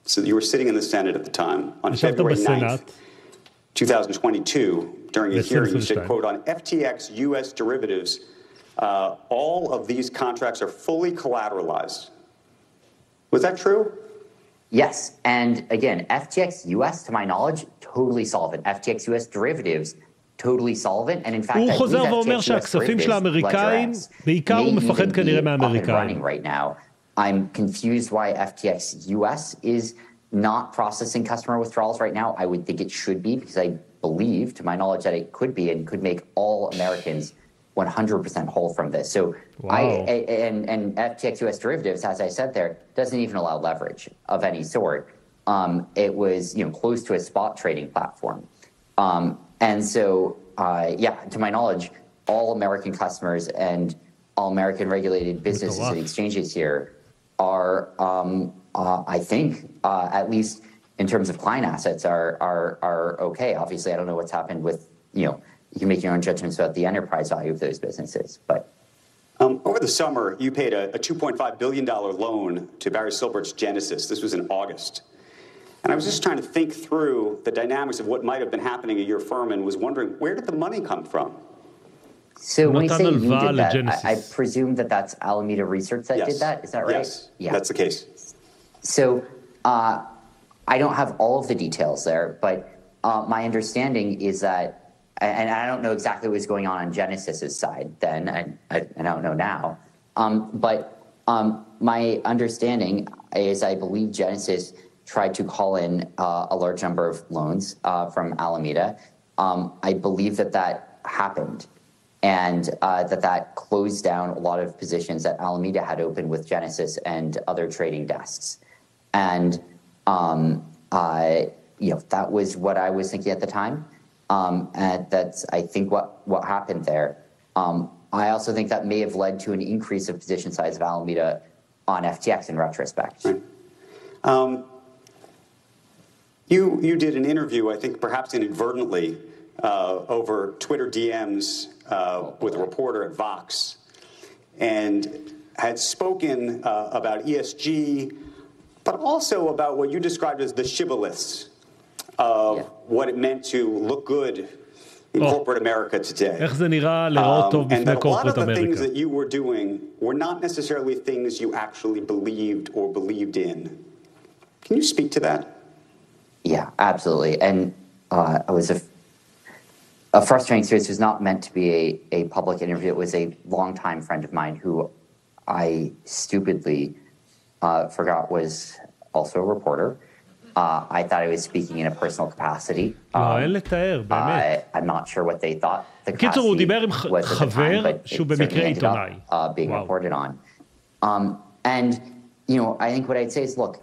Speaker 2: so you were sitting in the Senate at the time, on February 9th, 2022, during a hearing, you said, quote, on FTX U.S. derivatives, all of these contracts are fully collateralized. Was that true?
Speaker 3: Yes, and again, FTX US, to my knowledge, totally solvent. FTX US derivatives, totally solvent, and in fact,
Speaker 1: הוא
Speaker 3: I
Speaker 1: חוזר
Speaker 3: believe
Speaker 1: ואומר
Speaker 3: FTX US
Speaker 1: שהכספים של האמריקאים,
Speaker 3: derivatives
Speaker 1: בעיקר הוא מפחד כנראה
Speaker 3: may even be up and
Speaker 1: מהאמריקאים.
Speaker 3: running right now. I'm confused why FTX US is not processing customer withdrawals right now. I would think it should be, because I believe, to my knowledge, that it could be and could make all Americans 100% whole from this. So
Speaker 1: wow.
Speaker 3: And FTX US derivatives, as I said there, doesn't even allow leverage of any sort. It was close to a spot trading platform. And so, to my knowledge, all American customers and all American regulated businesses and exchanges here are, I think, at least in terms of client assets, are okay. Obviously, I don't know what's happened with, you can make your own judgments about the enterprise value of those businesses, but.
Speaker 2: Over the summer, you paid a $2.5 billion loan to Barry Silbert's Genesis. This was in August. And I was just trying to think through the dynamics of what might have been happening at your firm and was wondering, where did the money come from?
Speaker 3: So when you say you did that, I presume that that's Alameda Research that did that? Is that right?
Speaker 2: Yes, that's the case.
Speaker 3: So I don't have all of the details there, but my understanding is that, and I don't know exactly what was going on Genesis's side then, and I don't know now, but my understanding is I believe Genesis tried to call in a large number of loans from Alameda. I believe that happened, and that closed down a lot of positions that Alameda had opened with Genesis and other trading desks. And that was what I was thinking at the time. And that's, I think, what happened there. I also think that may have led to an increase of position size of Alameda on FTX in retrospect.
Speaker 2: Right. You did an interview, I think perhaps inadvertently, over Twitter DMs with a reporter at Vox, and had spoken about ESG, but also about what you described as the shibboleths of what it meant to look good in corporate America today.
Speaker 1: איך זה נראה להיראות טוב בפני corporate
Speaker 2: America. And that a lot of the things
Speaker 1: America.
Speaker 2: that you were doing were not necessarily things you actually believed or believed in. Can you speak to that?
Speaker 3: Yeah, absolutely. And a frustrating series was not meant to be a public interview. It was a longtime friend of mine who I stupidly forgot was also a reporter. I thought I was speaking in a personal capacity.
Speaker 1: לא, אין לתאר, באמת.
Speaker 3: I'm not sure what they thought the
Speaker 1: קיצור, הוא דיבר עם
Speaker 3: capacity was at the
Speaker 1: חבר
Speaker 3: time, but
Speaker 1: שהוא
Speaker 3: it
Speaker 1: במקרה
Speaker 3: certainly ended
Speaker 1: עיתונאי.
Speaker 3: up being reported on. And, you know, I think what I'd say is, look,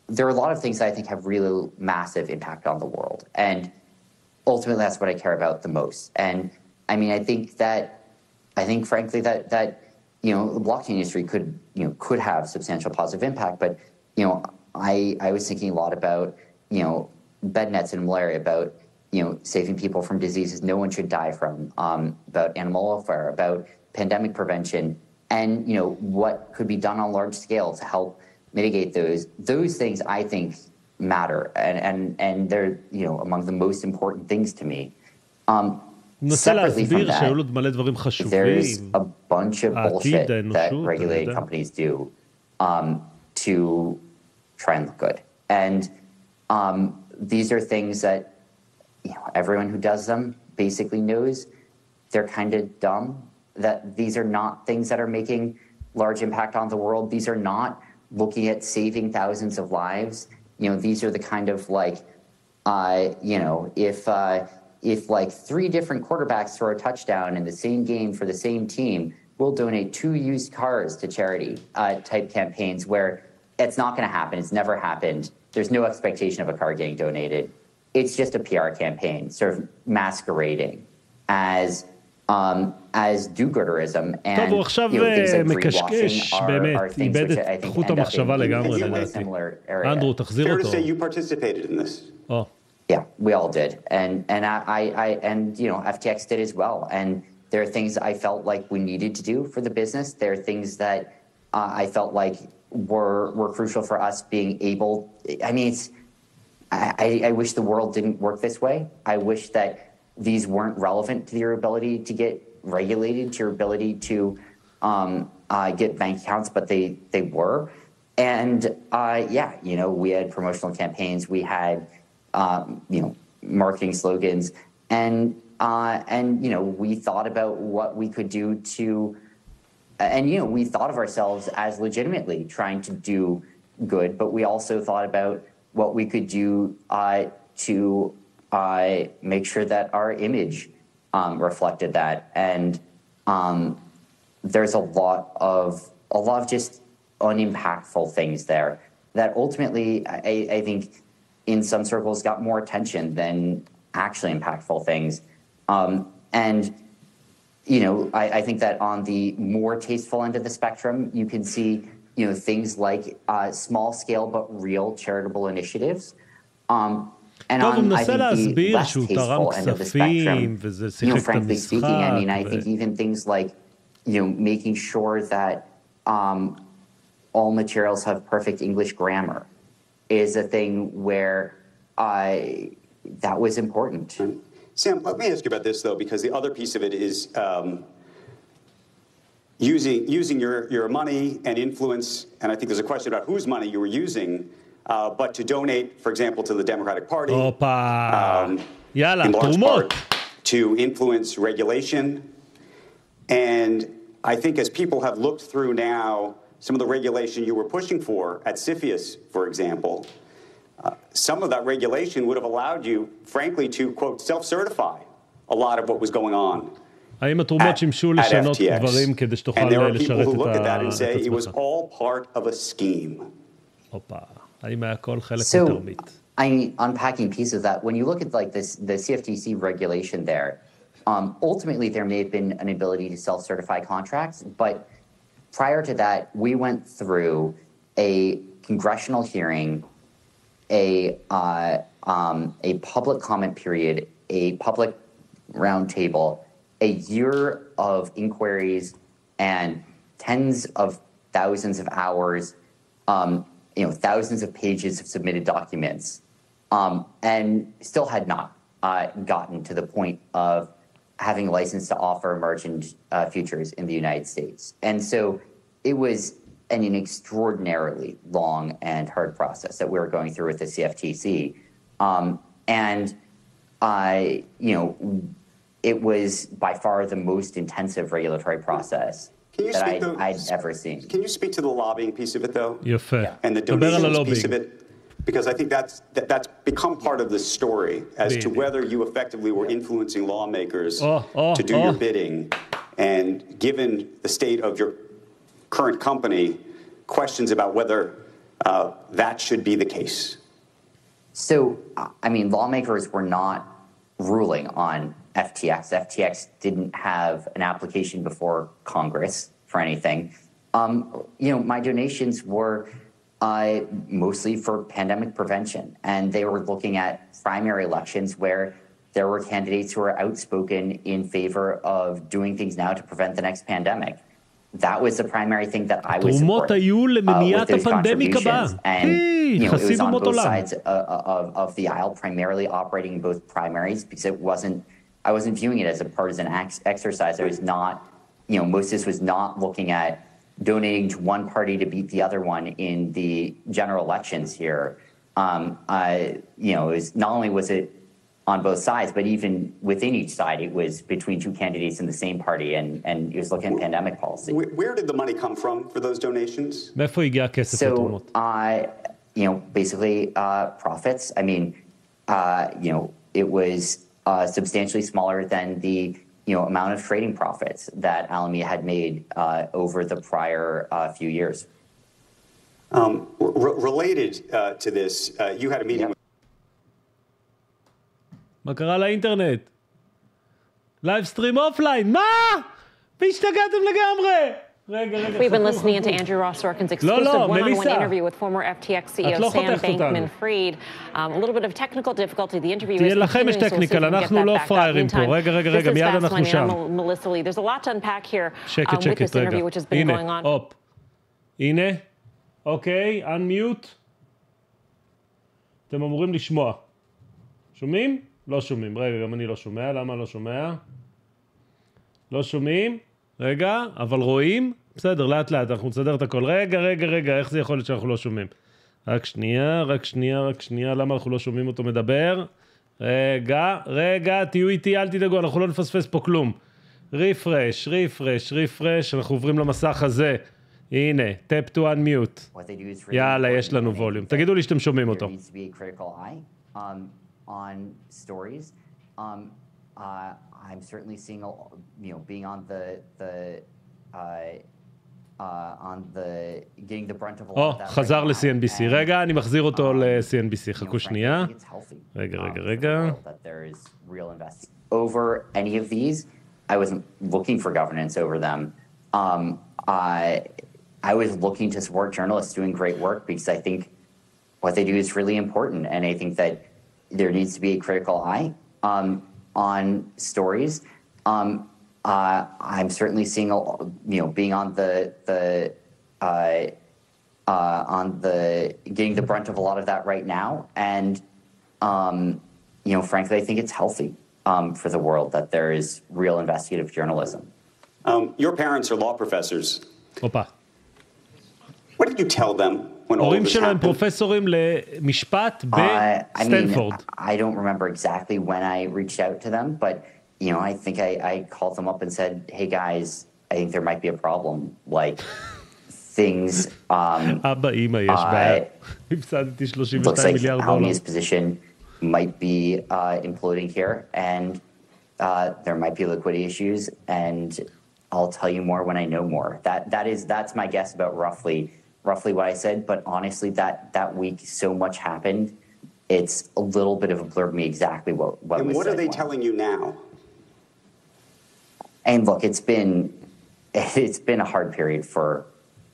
Speaker 3: there are a lot of things that I think have really massive impact on the world. And ultimately, that's what I care about the most. And I mean, I think frankly that, you know, the blockchain industry could have substantial positive impact. But, you know, I was thinking a lot about, you know, bed nets and malaria, about, you know, saving people from diseases no one should die from, about animal welfare, about pandemic prevention, and, you know, what could be done on large scale to help mitigate those things. I think matter, and they're, you know, among the most important things to me. Separately from that, there's a bunch of bullshit that regulated companies do to try and look good, and these are things that, you know, everyone who does them basically knows they're kind of dumb. That these are not things that are making large impact on the world. These are not looking at saving thousands of lives. You know, these are the kind of like, you know, if like 3 different quarterbacks throw a touchdown in the same game for the same team, we'll donate 2 used cars to charity type campaigns, where it's not going to happen. It's never happened. There's no expectation of a car getting donated. It's just a PR campaign, sort of masquerading as do-gooderism. And,
Speaker 1: טוב, הוא עכשיו מקשקש, באמת, איבד את חוט המחשבה לגמרי, לדעתי. אנדרו, תחזיר אותו.
Speaker 2: Fair to say you participated in this.
Speaker 3: Yeah, we all did, and you know, FTX did as well. And there are things I felt like we needed to do for the business. There are things that I felt like were crucial for us being able. I mean, I wish the world didn't work this way. I wish that these weren't relevant to your ability to get regulated, to your ability to get bank accounts, but they were. And yeah, you know, we had promotional campaigns, we had you know, marketing slogans, and you know, we thought about what we could do to, and you know, we thought of ourselves as legitimately trying to do good, but we also thought about what we could do to make sure that our image reflected that. And there's a lot of just unimpactful things there that ultimately I think in some circles got more attention than actually impactful things. And, you know, I think that on the more tasteful end of the spectrum, you can see, you know, things like small scale but real charitable initiatives. And
Speaker 1: טוב, הוא מנסה
Speaker 3: the
Speaker 1: להסביר
Speaker 3: less
Speaker 1: שהוא
Speaker 3: tasteful
Speaker 1: תרם
Speaker 3: end of the
Speaker 1: כספים, וזה
Speaker 3: spectrum, you know,
Speaker 1: שיחק את
Speaker 3: frankly speaking, I mean, I think even things like, you know, making sure that all materials have perfect English grammar is a thing where that was important.
Speaker 2: Sam, let me ask you about this, though, because the other piece of it is using your money and influence, and I think there's a question about whose money you were using, but to donate, for example, to the Democratic Party,
Speaker 1: יאללה,
Speaker 2: in large
Speaker 1: תרומות.
Speaker 2: part to influence regulation. And I think as people have looked through now some of the regulation you were pushing for at CFIUS, for example, some of that regulation would have allowed you, frankly, to, quote, self-certify a lot of what was going on
Speaker 1: האם התרומות שימשו לשנות דברים כדי שתוכל
Speaker 2: and there are
Speaker 1: לשרת
Speaker 2: people who
Speaker 1: את
Speaker 2: look at that and say it was
Speaker 1: עצמך?
Speaker 2: all part of a scheme.
Speaker 1: הופה, האם היה הכל חלק
Speaker 3: So,
Speaker 1: מתרמית?
Speaker 3: I mean, unpacking pieces of that, when you look at like this, the CFTC regulation there, ultimately there may have been an ability to self-certify contracts, but prior to that, we went through a congressional hearing, a public comment period, a public roundtable, a year of inquiries, and tens of thousands of hours, you know, thousands of pages of submitted documents, and still had not gotten to the point of having a license to offer merchant futures in the United States. And so it was an extraordinarily long and hard process that we were going through with the CFTC. And it was by far the most intensive regulatory process that I'd ever seen.
Speaker 2: Can you speak to the lobbying piece of it, though?
Speaker 1: יפה.
Speaker 2: And the donations piece of it? Because I think that's become part of the story as to whether you effectively were influencing lawmakers to do your bidding. And given the state of your current company, questions about whether that should be the case.
Speaker 3: So, I mean, lawmakers were not ruling on FTX. FTX didn't have an application before Congress for anything. My donations were mostly for pandemic prevention, and they were looking at primary elections where there were candidates who were outspoken in favor of doing things now to prevent the next pandemic. That was the primary thing that I was supporting with those contributions. And it was on both sides of the aisle, primarily operating in both primaries, because I wasn't viewing it as a partisan exercise. I was not, most of this was not looking at donating to one party to beat the other one in the general elections here. It was, not only was it on both sides, but even within each side, it was between two candidates in the same party, and it was looking at pandemic policy.
Speaker 2: Where did the money come from for those donations?
Speaker 1: מאיפה הגיע הכסף לתרומות?
Speaker 3: Basically profits. I mean, it was substantially smaller than the amount of trading profits that Alameda had made over the prior few years.
Speaker 2: Related to this, you had a meeting with...
Speaker 1: מה קרה לאינטרנט? לייב סטרים אופליין, מה? והשתגעתם לגמרי!
Speaker 4: We've been listening to Andrew Ross Sorkin's exclusive one-on-one interview with former FTX CEO Sam Bankman-Fried. A little bit of technical difficulty. The interview is
Speaker 1: לכם יש טכניקל, אנחנו לא פריירים פה. רגע, מיד אנחנו שם.
Speaker 4: There's a lot to unpack here with this interview, which has been going on.
Speaker 1: הנה, אוקיי, unmute. אתם אמורים לשמוע. שומעים? לא שומעים. רגע, גם אני לא שומע. למה לא שומע? לא שומעים? רגע, אבל רואים? בסדר, לאט, אנחנו נסדר את הכל. רגע, איך זה יכול להיות שאנחנו לא שומעים? רק שנייה, למה אנחנו לא שומעים אותו מדבר? רגע, תהיו איתי, אל תדאגו, אנחנו לא נפספס פה כלום. רפרש, אנחנו עוברים למסך הזה. הנה, tap to unmute. יאללה, יש לנו ווליום. תגידו לי שאתם שומעים אותו.
Speaker 3: On stories, I'm certainly seeing, being on getting the brunt of a lot of that.
Speaker 1: חזר ל-CNBC. רגע, אני מחזיר אותו ל-CNBC. חכו שנייה. רגע.
Speaker 3: Over any of these, I wasn't looking for governance over them. I was looking to support journalists doing great work because I think what they do is really important, and I think that there needs to be a critical eye on stories. I'm certainly seeing, being on getting the brunt of a lot of that right now, and frankly, I think it's healthy for the world that there is real investigative journalism.
Speaker 2: Your parents are law professors.
Speaker 1: Opa.
Speaker 2: What did you tell them?
Speaker 1: הורים שלו הם פרופסורים למשפט בסטנפורד.
Speaker 3: I don't remember exactly when I reached out to them, but I think I called them up and said, "Hey guys, I think there might be a problem. Like things
Speaker 1: אבא, אמא, יש בעיה. הפסדתי 32 מיליארד דולר.
Speaker 3: Alamia's position might be imploding here, and there might be liquidity issues, and I'll tell you more when I know more." That's my guess about roughly what I said, but honestly, that week so much happened. It's a little bit of a blur to me exactly what was said.
Speaker 2: And what are they telling you now?
Speaker 3: And look, it's been a hard period for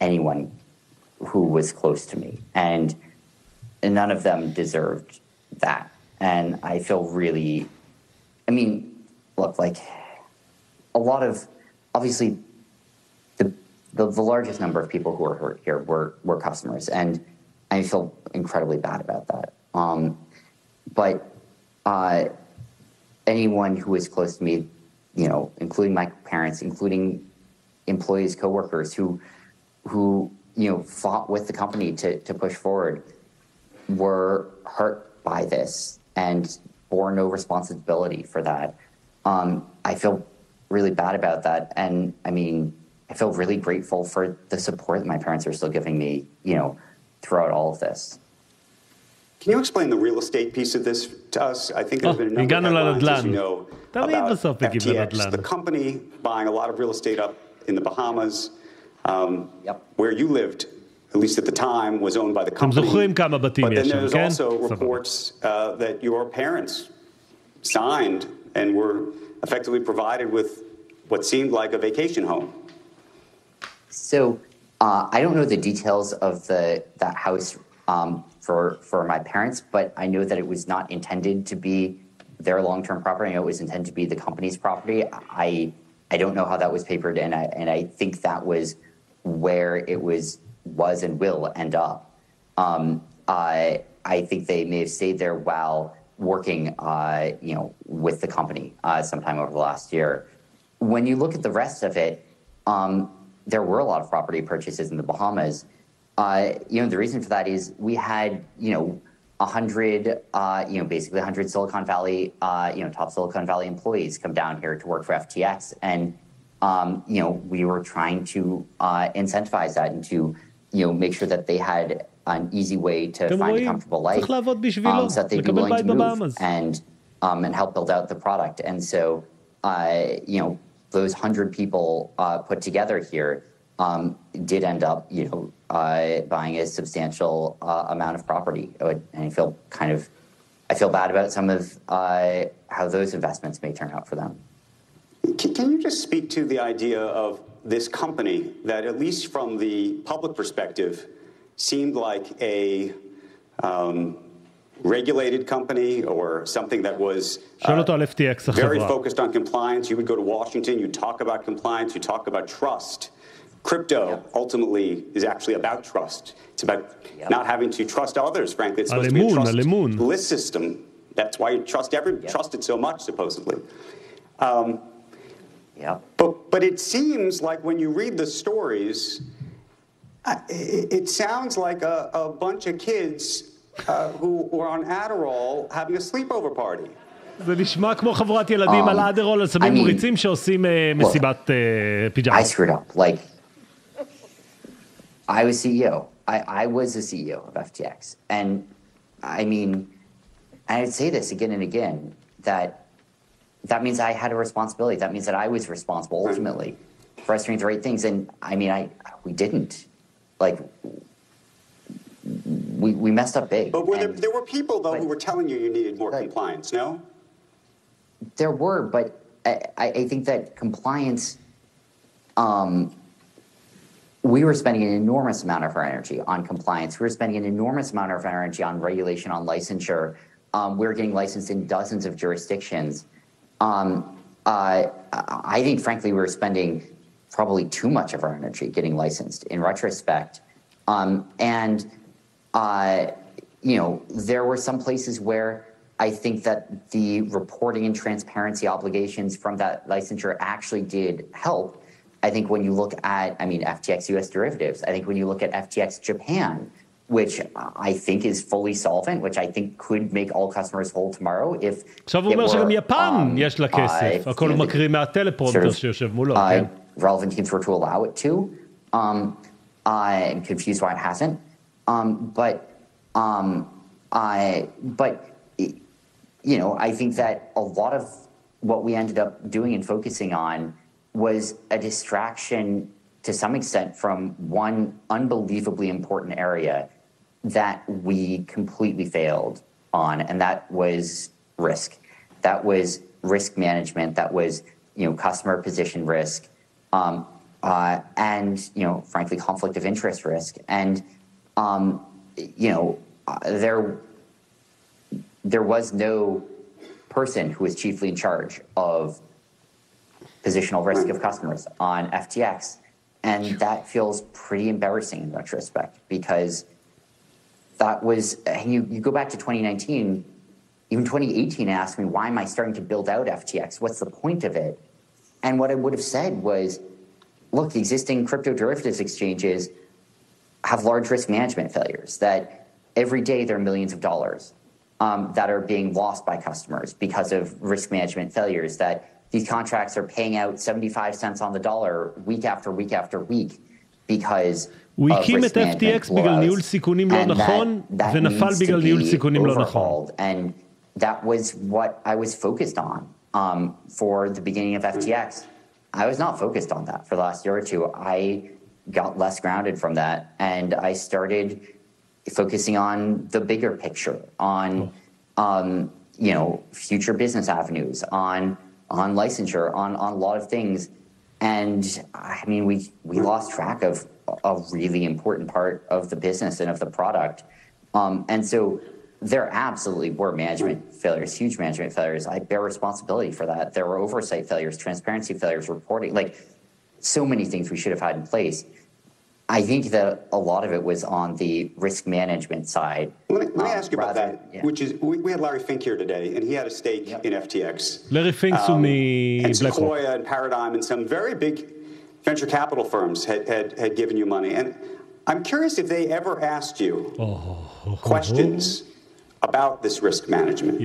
Speaker 3: anyone who was close to me, and none of them deserved that. And I feel really, look, like a lot of, obviously, the largest number of people who were hurt here were customers, and I feel incredibly bad about that. But anyone who is close to me, including my parents, including employees, coworkers who fought with the company to push forward, were hurt by this, and bore no responsibility for that. I feel really bad about that. And I mean, I feel really grateful for the support that my parents are still giving me, you know, throughout all of this.
Speaker 2: Can you explain the real estate piece of this to us? I think there's been a number of headlines, as you know, about FTX, the company buying a lot of real estate up in the Bahamas, where you lived, at least at the time, was owned by the company. But then there's also reports that your parents signed and were effectively provided with what seemed like a vacation home.
Speaker 3: So I don't know the details of that house for my parents, but I know that it was not intended to be their long-term property. I know it was intended to be the company's property. I don't know how that was papered, and I think that was where it was and will end up. I think they may have stayed there while working, you know, with the company sometime over the last year. When you look at the rest of it, there were a lot of property purchases in the Bahamas. You know, the reason for that is we had, you know, 100, you know, basically 100 Silicon Valley, you know, top Silicon Valley employees come down here to work for FTX. And, you know, we were trying to incentivize that and to, you know, make sure that they had an easy way to find a comfortable life, so that they'd be willing to move and help build out the product. And so, you know, those 100 people put together here did end up, you know, buying a substantial amount of property. And I feel bad about some of how those investments may turn out for them.
Speaker 2: Can you just speak to the idea of this company that, at least from the public perspective, seemed like a regulated company or something that was very focused on compliance? You would go to Washington, you talk about compliance, you talk about trust. Crypto ultimately is actually about trust. It's about not having to trust others, frankly. It's supposed to be a trust-less system. That's why you trust it so much, supposedly. But it seems like when you read the stories, it sounds like a bunch of kids who were on Adderall having a sleepover party.
Speaker 1: זה נשמע כמו חברת ילדים על אדרול, על סמים מריצים שעושים מסיבת פיג'מה.
Speaker 3: I screwed up. Like, I was CEO. I was the CEO of FTX. And I mean, I'd say this again and again, that means I had a responsibility. That means that I was responsible ultimately for us doing the right things. And I mean, we didn't. Like, we messed up big.
Speaker 2: But there were people, though, who were telling you needed more compliance, no?
Speaker 3: There were, but I think that compliance, we were spending an enormous amount of our energy on compliance. We were spending an enormous amount of our energy on regulation, on licensure. We were getting licensed in dozens of jurisdictions. I think, frankly, we were spending probably too much of our energy getting licensed in retrospect. And, you know, there were some places where I think that the reporting and transparency obligations from that licensure actually did help. I think when you look at, I mean, FTX US derivatives, I think when you look at FTX Japan, which I think is fully solvent, which I think could make all customers whole tomorrow if
Speaker 1: עכשיו הוא אומר שגם יפן יש לה כסף, הכל מקריא מהטלפרומפטר שיושב מולו.
Speaker 3: Relevant teams were to allow it to, and confused why it hasn't. But you know, I think that a lot of what we ended up doing and focusing on was a distraction to some extent from one unbelievably important area that we completely failed on, and that was risk. That was risk management. That was, you know, customer position risk, and, you know, frankly, conflict of interest risk. And, you know, there was no person who was chiefly in charge of positional risk of customers on FTX. And that feels pretty embarrassing in retrospect, because that was, you go back to 2019, even 2018, and ask me, why am I starting to build out FTX? What's the point of it? And what I would have said was, look, the existing crypto derivatives exchanges have large risk management failures, that every day there are millions of dollars that are being lost by customers because of risk management failures, that these contracts are paying out 75 cents on the dollar week after week after week because
Speaker 1: הוא הקים את FTX בגלל ניהול סיכונים לא נכון, ונפל בגלל ניהול סיכונים לא נכון.
Speaker 3: And that was what I was focused on for the beginning of FTX. I was not focused on that for the last year or two. I got less grounded from that, and I started focusing on the bigger picture, on future business avenues, on licensure, on a lot of things. And I mean, we lost track of a really important part of the business and of the product. And so there absolutely were management failures, huge management failures. I bear responsibility for that. There were oversight failures, transparency failures, reporting, like so many things we should have had in place. I think that a lot of it was on the risk management side.
Speaker 2: Let me ask you about that, which is, we had Larry Fink here today, and he had a stake in FTX.
Speaker 1: Larry Fink
Speaker 2: and Sequoia and Paradigm and some very big venture capital firms had given you money. And I'm curious if they ever asked you questions about this risk management.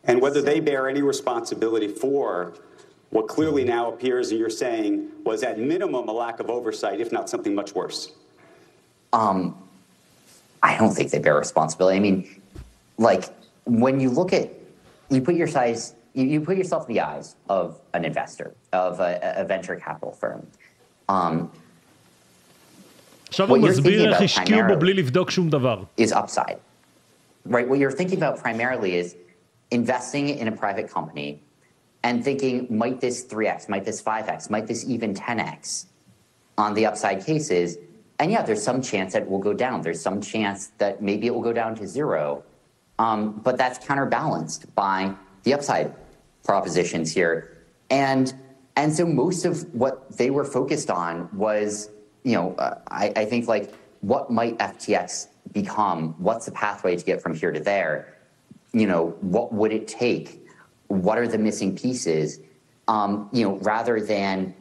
Speaker 2: And whether they bear any responsibility for what clearly now appears, and you're saying, was at minimum a lack of oversight, if not something much worse?
Speaker 3: I don't think they bear responsibility. I mean, like when you look at, you put yourself in the eyes of an investor, of a venture capital firm.
Speaker 1: עכשיו הוא מסביר איך השקיעו בו בלי לבדוק שום דבר.
Speaker 3: Is upside, right? What you're thinking about primarily is investing in a private company and thinking, might this 3x, might this 5x, might this even 10x on the upside cases. And yeah, there's some chance that it will go down. There's some chance that maybe it will go down to zero. But that's counterbalanced by the upside propositions here. And so most of what they were focused on was, I think like, what might FTX become? What's the pathway to get from here to there? What would it take? What are the missing pieces, rather than,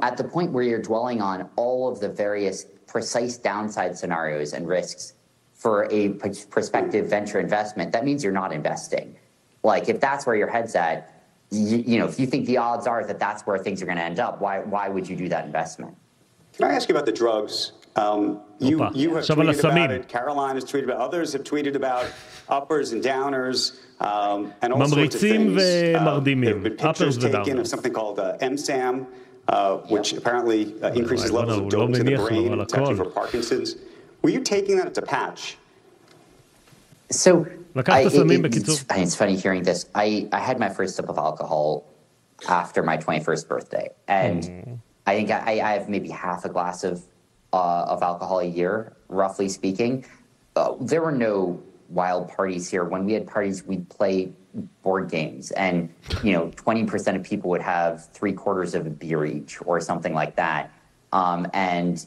Speaker 3: at the point where you're dwelling on all of the various precise downside scenarios and risks for a prospective venture investment, that means you're not investing. Like if that's where your head's at, if you think the odds are that that's where things are going to end up, why would you do that investment?
Speaker 2: Can I ask you about the drugs? You have tweeted about it. Caroline has tweeted about it. Others have tweeted about uppers and downers. And all sorts of things. There have been pictures taken of something called MSAM, which apparently increases levels of dope to the brain. It's actually for Parkinson's. Were you taking that as a patch?
Speaker 3: So it's funny hearing this. I had my first sip of alcohol after my 21st birthday, and I think I have maybe half a glass of alcohol a year, roughly speaking. There were no wild parties here. When we had parties, we'd play board games, and 20% of people would have 3/4 of a beer each or something like that, and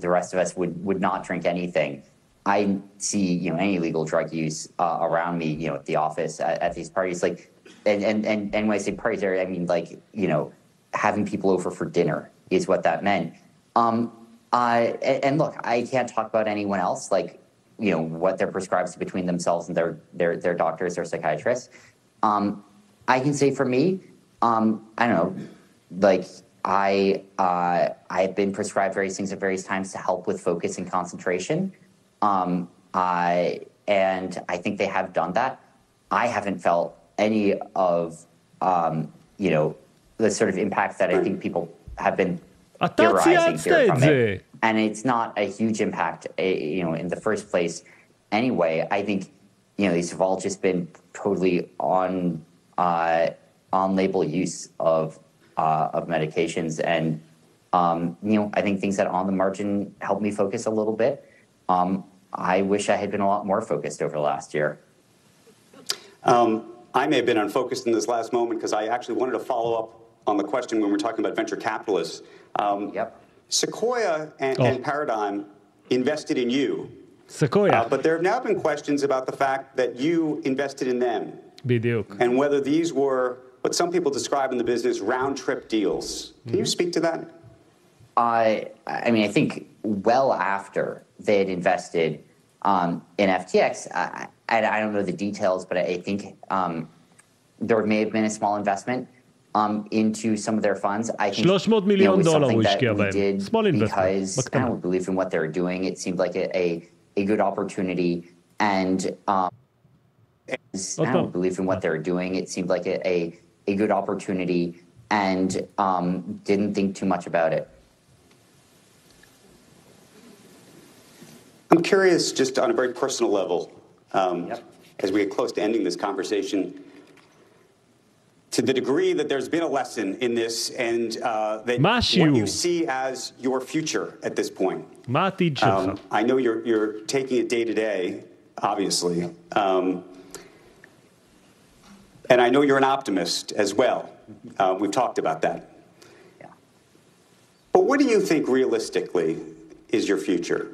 Speaker 3: the rest of us would not drink anything. I see any legal drug use around me, at the office, at these parties, like, and when I say parties, I mean like having people over for dinner is what that meant. And look, I can't talk about anyone else, like. What they're prescribed between themselves and their doctors or psychiatrists. I can say for me, I don't know, like I've been prescribed various things at various times to help with focus and concentration. And I think they have done that. I haven't felt any of, the sort of impact that I think people have been theorizing here from it. And it's not a huge impact, in the first place anyway. I think, these have all just been totally on-label use of medications. And, I think things that on the margin helped me focus a little bit. I wish I had been a lot more focused over the last year.
Speaker 2: I may have been unfocused in this last moment because I actually wanted to follow up on the question when we're talking about venture capitalists. Sequoia and Paradigm invested in you.
Speaker 1: Sequoia.
Speaker 2: But there have now been questions about the fact that you invested in them.
Speaker 1: בדיוק.
Speaker 2: And whether these were what some people describe in the business round-trip deals. Can you speak to that?
Speaker 3: I mean, I think well after they had invested in FTX, I don't know the details, but I think there may have been a small investment into some of their funds. I think
Speaker 1: $300 מיליון הוא השקיע
Speaker 3: we
Speaker 1: בהם.
Speaker 3: did
Speaker 1: Small investment.
Speaker 3: because I don't believe in what they're doing. It seemed like a good opportunity, and I don't believe in what they're doing. It seemed like a good opportunity, and didn't think too much about it.
Speaker 2: I'm curious, just on a very personal level, as we get close to ending this conversation, to the degree that there's been a lesson in this, and that what you see as your future at this point. I know you're taking it day to day, obviously, and I know you're an optimist as well. We've talked about that.
Speaker 3: Yeah.
Speaker 2: But what do you think realistically is your future?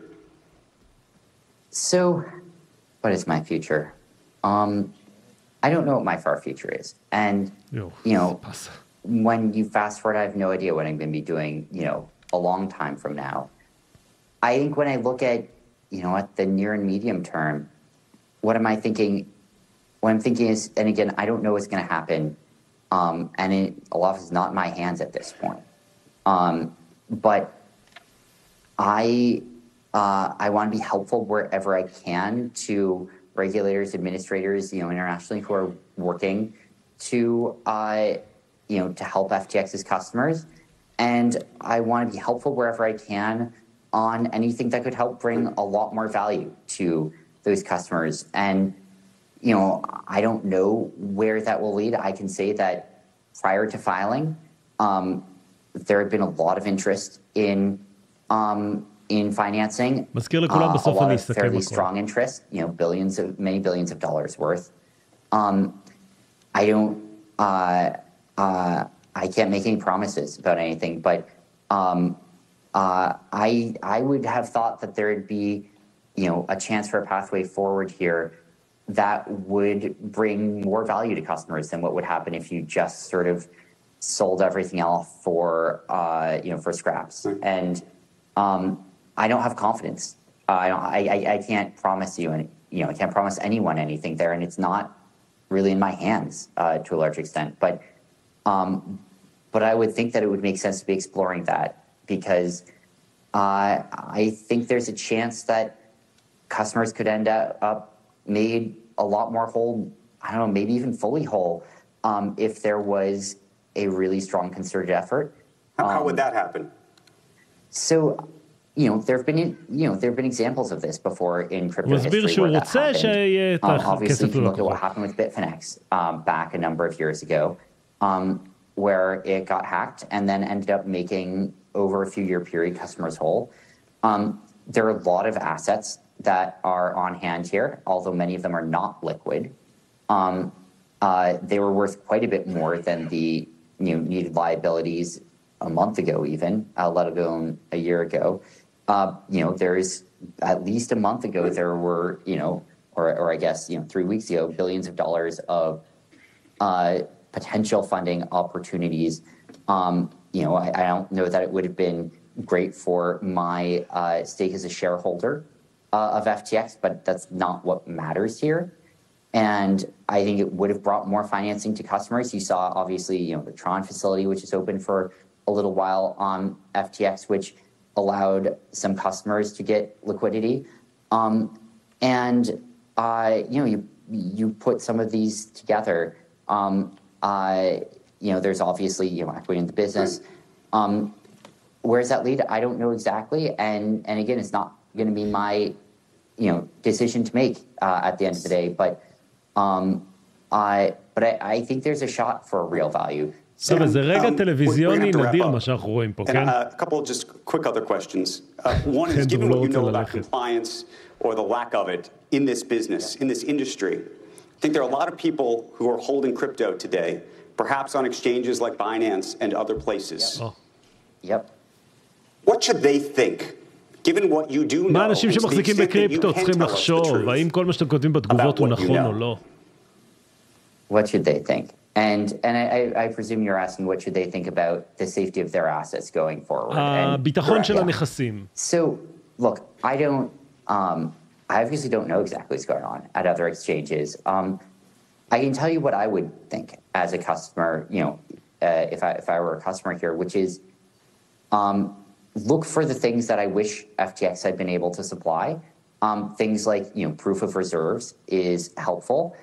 Speaker 3: So, what is my future? I don't know what my far future is. And, you know, when you fast forward, I have no idea what I'm going to be doing, you know, a long time from now. I think when I look at, you know, at the near and medium term, what am I thinking? What I'm thinking is, and again, I don't know what's going to happen. And a lot of it's not in my hands at this point. But I want to be helpful wherever I can to regulators, administrators, you know, internationally who are working to, you know, to help FTX's customers. And I want to be helpful wherever I can on anything that could help bring a lot more value to those customers. And, you know, I don't know where that will lead. I can say that prior to filing, there had been a lot of interest in financing, a lot of fairly strong interest, you know, many billions of dollars worth. I can't make any promises about anything, but I would have thought that there would be, you know, a chance for a pathway forward here that would bring more value to customers than what would happen if you just sort of sold everything else for, you know, for scraps. And I don't have confidence. I can't promise you, and you know, I can't promise anyone anything there, and it's not really in my hands to a large extent. But I would think that it would make sense to be exploring that, because I think there's a chance that customers could end up made a lot more whole. I don't know, maybe even fully whole, if there was a really strong concerted effort.
Speaker 2: How would that happen?
Speaker 3: So, you know, there have been examples of this before in crypto history where that happened. Obviously, if you look at what happened with Bitfinex back a number of years ago, where it got hacked and then ended up making, over a few year period, customers whole. There are a lot of assets that are on hand here, although many of them are not liquid. They were worth quite a bit more than the, you know, needed liabilities a month ago even, let alone a year ago. You know, there's at least a month ago, there were, you know, or I guess, you know, 3 weeks ago, billions of dollars of potential funding opportunities. You know, I don't know that it would have been great for my stake as a shareholder of FTX, but that's not what matters here. And I think it would have brought more financing to customers. You saw, obviously, you know, the Tron facility, which is open for a little while on FTX, which allowed some customers to get liquidity. And, you know, you put some of these together. You know, there's obviously, you know, equity in the business. Where does that lead? I don't know exactly. And again, it's not going to be my, you know, decision to make at the end of the day. But I think there's a shot for a real value.
Speaker 1: טוב, זה רגע טלוויזיוני נדיר מה שאנחנו רואים פה, כן?
Speaker 2: A couple of just quick other questions. One is, given what you know about compliance or the lack of it in this business, in this industry, I think there are a lot of people who are holding crypto today, perhaps on exchanges like Binance and other places.
Speaker 3: Yep.
Speaker 2: What should they think? Given what you do know,
Speaker 1: מה אנשים שמחזיקים בקריפטו צריכים לחשוב? האם כל מה שאתם כותבים בתגובות הוא נכון או לא?
Speaker 3: What should they think? And I presume you're asking what should they think about the safety of their assets going forward.
Speaker 1: הביטחון של הנכסים.
Speaker 3: So, look, I I obviously don't know exactly what's going on at other exchanges. I can tell you what I would think as a customer, if I were a customer here, which is look for the things that I wish FTX had been able to supply. Things like, proof of reserves is helpful.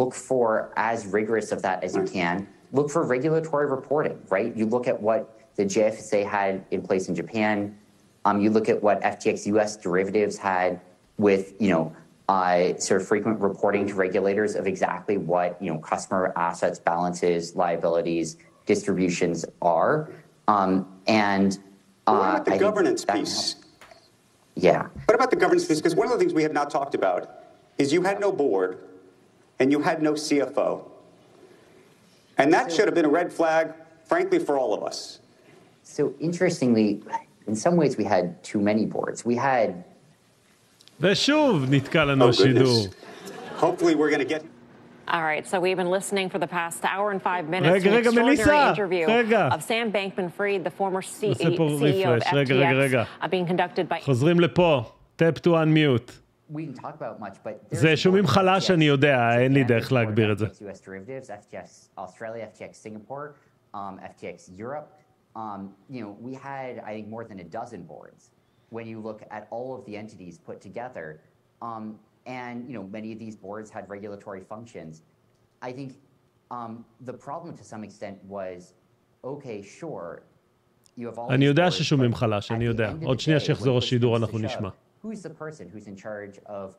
Speaker 3: Look for as rigorous of that as you can. Look for regulatory reporting, right? You look at what the JFSA had in place in Japan. You look at what FTX US derivatives had with, sort of frequent reporting to regulators of exactly what, customer assets, balances, liabilities, distributions are.
Speaker 2: What about the governance piece?
Speaker 3: Yeah.
Speaker 2: What about the governance piece? Because one of the things we have not talked about is you had no board and you had no CFO. And that should have been a red flag, frankly, for all of us.
Speaker 3: So interestingly, in some ways we had too many boards. We had...
Speaker 1: ושוב נתקע לנו השידור.
Speaker 2: Hopefully we're going to get...
Speaker 4: All right, so we've been listening for the past hour and 5 minutes to an extraordinary interview of Sam Bankman-Fried, the former CEO of FTX, being conducted by...
Speaker 1: חוזרים לפה, tap to unmute.
Speaker 3: We can talk about much, but
Speaker 1: זה שומעים חלש, אני יודע, אין לי דרך להגביר את זה.
Speaker 3: FTX US derivatives, FTX Australia, FTX Singapore, FTX Europe. We had, I think, more than a dozen boards when you look at all of the entities put together. And, many of these boards had regulatory functions. I think the problem to some extent was, okay, sure, you have all
Speaker 1: אני יודע ששומעים חלש, אני יודע. עוד שנייה שיחזור השידור אנחנו נשמע.
Speaker 3: Who's the person who's in charge of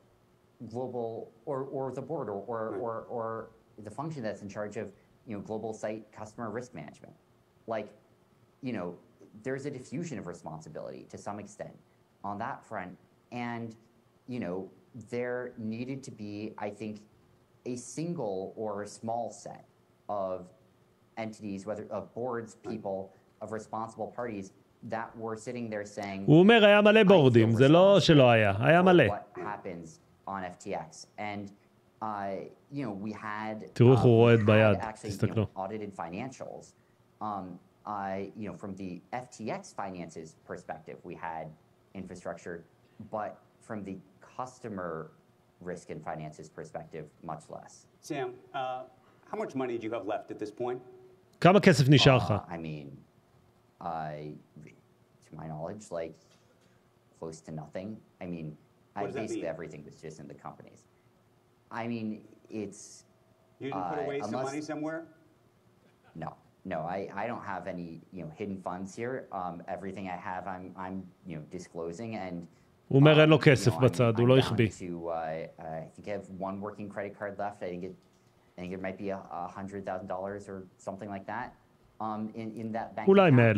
Speaker 3: global, or the board, or the function that's in charge of, global site customer risk management? Like, there's a diffusion of responsibility to some extent on that front. And, there needed to be, I think, a single or a small set of entities, whether of boards, people, of responsible parties that were sitting there saying,
Speaker 1: הוא אומר, היה מלא בורדים, זה לא שלא היה, היה מלא.
Speaker 3: What happens on FTX? And, we had,
Speaker 1: תראו איך הוא רועד ביד,
Speaker 3: actually,
Speaker 1: תסתכלו.
Speaker 3: audited financials. From the FTX finances perspective, we had infrastructure, but from the customer risk and finances perspective, much less.
Speaker 2: Sam, how much money do you have left at this point?
Speaker 1: כמה כסף נשאר לך?
Speaker 3: I mean, to my knowledge, like close to nothing. I mean, basically everything was just in the companies. I mean, it's...
Speaker 2: You didn't put away some money somewhere?
Speaker 3: No, I don't have any, hidden funds here. Everything I have, I'm disclosing, and
Speaker 1: הוא אומר אין לו כסף בצד, הוא לא יחביא.
Speaker 3: I think I have one working credit card left. I think it might be $100,000 or something like that. In that bank
Speaker 1: אולי
Speaker 3: account.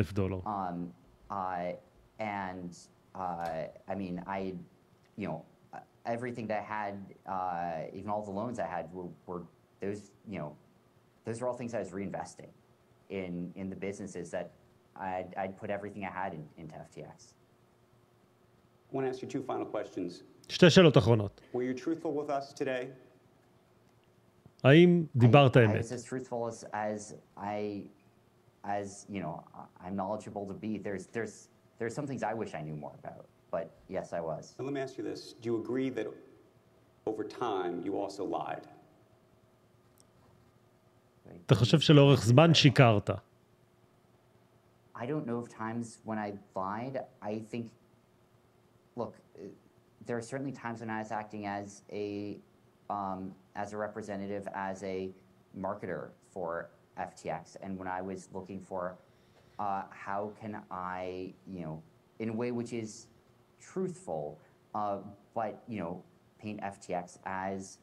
Speaker 1: $100,000.
Speaker 3: And I mean, everything that I had, even all the loans I had were those, those are all things I was reinvesting in the businesses that I'd put everything I had into FTX.
Speaker 2: I want to ask you two final questions.
Speaker 1: שתי שאלות אחרונות.
Speaker 2: Were you truthful with us today?
Speaker 1: האם דיברת אמת?
Speaker 3: I was as truthful as I'm knowledgeable to be. There's some things I wish I knew more about, but yes, I was.
Speaker 2: Now, let me ask you this. Do you agree that over time you also lied?
Speaker 1: אתה חושב שלאורך זמן שיקרת?
Speaker 3: I don't know of times when I lied. I think, look, there are certainly times when I was acting as a representative, as a marketer for FTX, and when I was looking for how can I, in a way which is truthful, but paint FTX as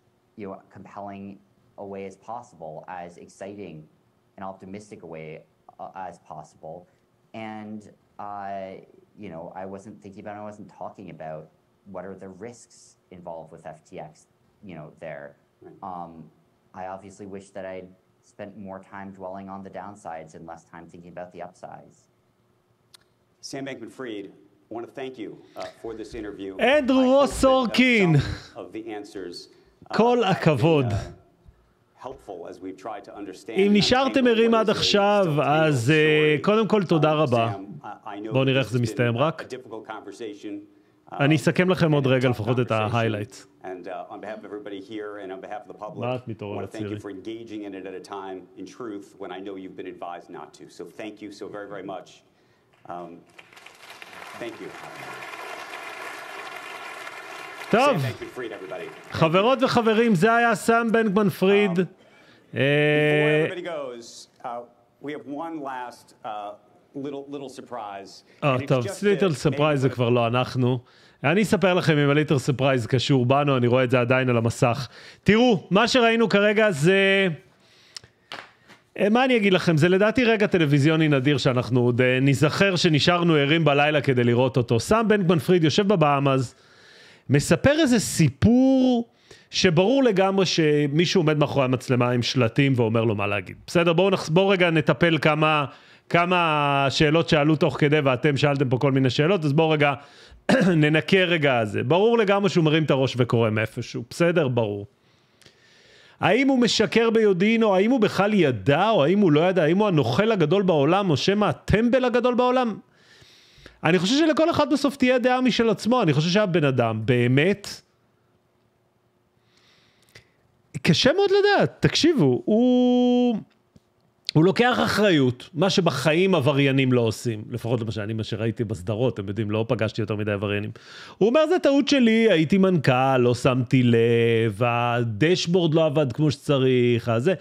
Speaker 3: compelling a way as possible, as exciting and optimistic a way as possible, and I wasn't thinking about, I wasn't talking about what are the risks involved with FTX, there. I obviously wish that I'd spent more time dwelling on the downsides and less time thinking about the upsides.
Speaker 2: Sam Bankman-Fried, I want to thank you for this interview.
Speaker 1: אנדרו רוס סורקין, כל הכבוד. אם נשארתם ערים עד עכשיו, אז קודם כל תודה רבה. בואו נראה איך זה מסתיים רק. אני אסכם לכם עוד רגע לפחות את ההיילייטס.
Speaker 2: And on behalf of everybody here and on behalf of the public, I want to thank you for engaging in it at a time, in truth, when I know you've been advised not to. So thank you so very, very much. Thank you.
Speaker 1: טוב, חברות וחברים, זה היה סם בנקמן פריד.
Speaker 2: Before everybody goes, we have one last little surprise.
Speaker 1: טוב, ליטל ספרייז זה כבר לא אנחנו. אני אספר לכם אם הליטל ספרייז קשור בנו, אני רואה את זה עדיין על המסך. תראו, מה שראינו כרגע זה... מה אני אגיד לכם? זה לדעתי רגע טלוויזיוני נדיר שאנחנו עוד נזכר שנשארנו ערים בלילה כדי לראות אותו. סם בנקמן פריד יושב בבאמאז, מספר איזה סיפור שברור לגמרי שמישהו עומד מאחורי המצלמה עם שלטים ואומר לו מה להגיד. בסדר, בואו רגע נטפל כמה שאלות שעלו תוך כדי, ואתם שאלתם פה כל מיני שאלות, אז בואו רגע ננקה רגע הזה. ברור לגמרי שהוא מרים את הראש וקורא מאיפשהו. בסדר, ברור. האם הוא משקר ביודעין, או האם הוא בכלל ידע, או האם הוא לא ידע, האם הוא הנוכל הגדול בעולם, או שמה הטמבל הגדול בעולם? אני חושב שלכל אחד בסוף תהיה דעה משל עצמו. אני חושב שהבן אדם באמת קשה מאוד לדעת. תקשיבו, הוא לוקח אחריות, מה שבחיים עבריינים לא עושים, לפחות מה שראיתי בסדרות, אתם יודעים, לא פגשתי יותר מדי עבריינים. הוא אומר, זה טעות שלי, הייתי מנכ"ל, לא שמתי לב, הדשבורד לא עבד כמו שצריך, זה.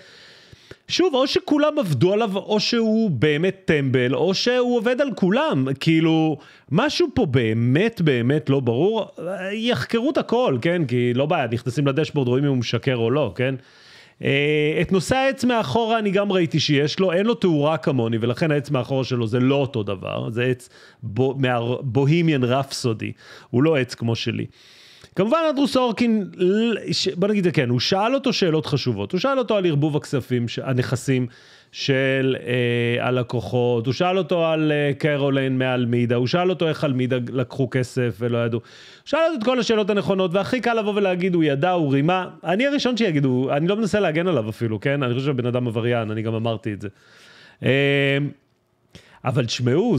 Speaker 1: שוב, או שכולם עבדו עליו, או שהוא באמת טמבל, או שהוא עובד על כולם, כאילו, משהו פה באמת לא ברור, יחקרו את הכל, כן? כי לא בעיה, נכנסים לדשבורד, רואים אם הוא משקר או לא, כן? את נושא העץ מאחורה אני גם ראיתי שיש לו, אין לו תאורה כמוני, ולכן העץ מאחורה שלו זה לא אותו דבר, זה עץ בוהמיאן רפסודי, הוא לא עץ כמו שלי. כמובן אנדרוס אורקין, בוא נגיד זה כן, הוא שאל אותו שאלות חשובות, הוא שאל אותו על ערבוב הכספים, הנכסים של הלקוחות, הוא שאל אותו על קרוליין מעל מידה, הוא שאל אותו איך על מידה לקחו כסף ולא ידעו, הוא שאל אותו את כל השאלות הנכונות, והכי קל לבוא ולהגיד הוא ידע, הוא רימה, אני הראשון שיגידו, אני לא מנסה להגן עליו אפילו, כן? אני חושב שבן אדם עבריין, אני גם אמרתי את זה. אבל תשמעו,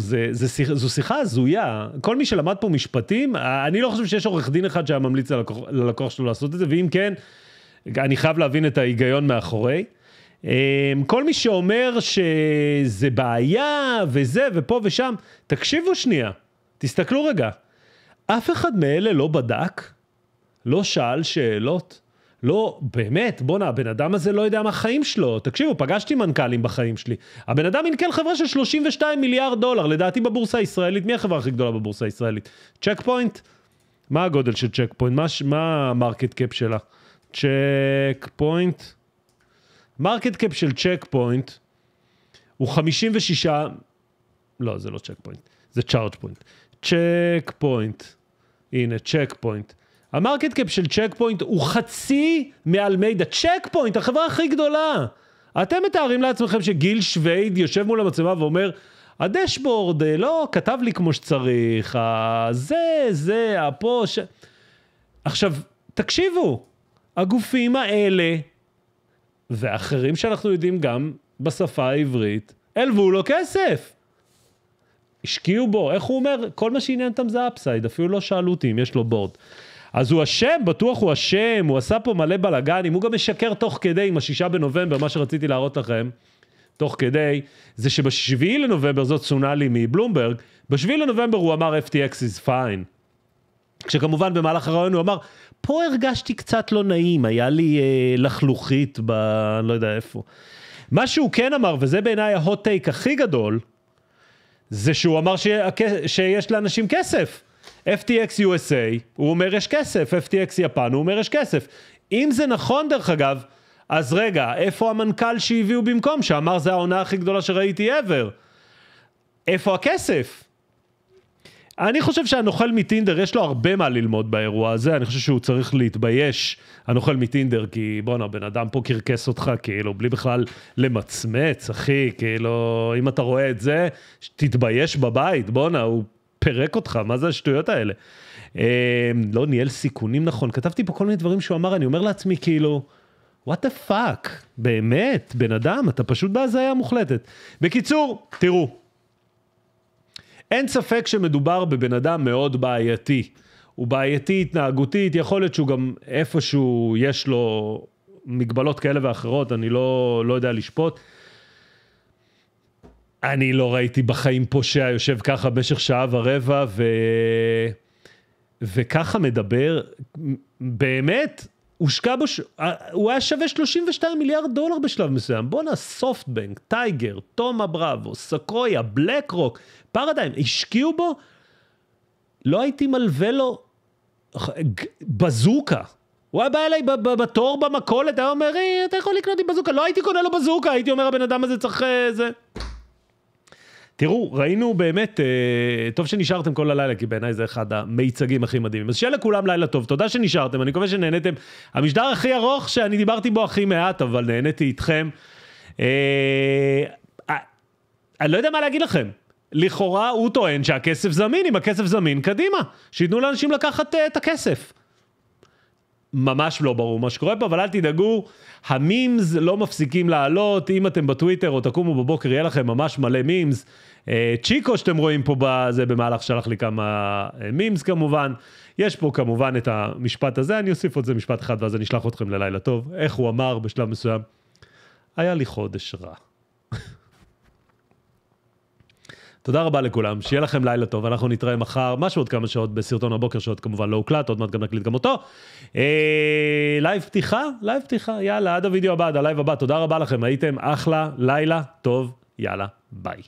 Speaker 1: זו שיחה הזויה. כל מי שלמד פה משפטים, אני לא חושב שיש עורך דין אחד שהיה ממליץ ללקוח שלו לעשות את זה, ואם כן, אני חייב להבין את ההיגיון מאחורי. כל מי שאומר שזה בעיה, וזה, ופה ושם, תקשיבו שנייה, תסתכלו רגע. אף אחד מאלה לא בדק, לא שאל שאלות, לא, באמת, בונה, הבן אדם הזה לא יודע מה החיים שלו. תקשיבו, פגשתי מנכ"לים בחיים שלי. הבן אדם ינקל חברה של 32 מיליארד דולר, לדעתי בבורסה הישראלית. מי החברה הכי גדולה בבורסה הישראלית? צ'ק פוינט? מה הגודל של צ'ק פוינט? מה המרקט קאפ שלה? צ'ק פוינט? מרקט קאפ של צ'ק פוינט הוא 56... לא, זה לא צ'ק פוינט. זה צ'ארג' פוינט. צ'ק פוינט. הנה, צ'ק פוינט. המרקט קאפ של צ'ק פוינט הוא חצי מעל מידע. צ'ק פוינט, החברה הכי גדולה. אתם מתארים לעצמכם שגיל שווייד יושב מול המצלמה ואומר, הדשבורד לא כתב לי כמו שצריך, זה, פה, עכשיו, תקשיבו, הגופים האלה, ואחרים שאנחנו יודעים גם בשפה העברית, אלבו לו כסף. השקיעו בו, איך הוא אומר? כל מה שעניין אותם זה אפסייד, אפילו לא שאלו אותי אם יש לו בורד. אז הוא אשם, בטוח הוא אשם, הוא עשה פה מלא בלגנים, הוא גם משקר תוך כדי עם 6 בנובמבר, מה שרציתי להראות לכם, תוך כדי, זה שב7 לנובמבר, זאת צונאלי מבלומברג, ב7 לנובמבר הוא אמר FTX is fine. כשכמובן במהלך הרעיון הוא אמר, פה הרגשתי קצת לא נעים, היה לי לחלוכית לא יודע איפה. מה שהוא כן אמר, וזה בעיניי ההוט טייק הכי גדול, זה שהוא אמר שיש לאנשים כסף. FTX USA, הוא אומר יש כסף, FTX יפן, הוא אומר יש כסף. אם זה נכון דרך אגב, אז רגע, איפה המנכ"ל שהביאו במקום, שאמר זה העונה הכי גדולה שראיתי ever? איפה הכסף? אני חושב שהנוכל מטינדר, יש לו הרבה מה ללמוד באירוע הזה, אני חושב שהוא צריך להתבייש, הנוכל מטינדר, כי בוא'נה, בן אדם פה קרקס אותך, כאילו, בלי בכלל למצמץ, אחי, כאילו, אם אתה רואה את זה, תתבייש בבית, בוא'נה, הוא פרק אותך, מה זה השטויות האלה? לא ניהל סיכונים נכון, כתבתי פה כל מיני דברים שהוא אמר, אני אומר לעצמי כאילו, what the fuck, באמת, בן אדם, אתה פשוט בהזיה מוחלטת. בקיצור, תראו, אין ספק שמדובר בבן אדם מאוד בעייתי, הוא בעייתי, התנהגותית, יכול להיות שהוא גם איפשהו יש לו מגבלות כאלה ואחרות, אני לא יודע לשפוט. אני לא ראיתי בחיים פושע יושב ככה במשך שעה ורבע, וככה מדבר, באמת, הוא היה שווה 32 מיליארד דולר בשלב מסוים. בוא נה, סופטבנק, טייגר, תומה בראבו, סקויה, בלק רוק, פרדיים, השקיעו בו, לא הייתי מלווה לו בזוקה. הוא היה בא אליי בתור במקולת, היה אומר, אתה יכול לקנות לי בזוקה, לא הייתי קונה לו בזוקה, הייתי אומר, הבן אדם הזה צריך זה. תראו, ראינו באמת, טוב שנשארתם כל הלילה, כי בעיניי זה אחד המיצגים הכי מדהימים. אז שיהיה לכולם לילה טוב, תודה שנשארתם, אני מקווה שנהנתם. המשדר הכי ארוך שאני דיברתי בו הכי מעט, אבל נהניתי איתכם. אני לא יודע מה להגיד לכם. לכאורה הוא טוען שהכסף זמין, אם הכסף זמין, קדימה. שיתנו לאנשים לקחת את הכסף. ממש לא ברור מה שקורה פה, אבל אל תדאגו, המימס לא מפסיקים לעלות, אם אתם בטוויטר או תקומו בבוקר, יהיה לכם ממש מלא מימס. צ'יקו שאתם רואים פה בזה, במהלך שלח לי כמה מימס כמובן. יש פה כמובן את המשפט הזה, אני אוסיף עוד זה משפט אחד, ואז אני אשלח אתכם ללילה טוב. איך הוא אמר בשלב מסוים? היה לי חודש רע. תודה רבה לכולם, שיהיה לכם לילה טוב, אנחנו נתראה מחר, משהו עוד כמה שעות בסרטון הבוקר, שעוד כמובן לא הוקלט, עוד מעט גם נקליט גם אותו. לייב פתיחה, יאללה, עד הוידאו הבא, עד הלייב הבא, תודה רבה לכם, הייתם אחלה, לילה טוב, יאללה, ביי.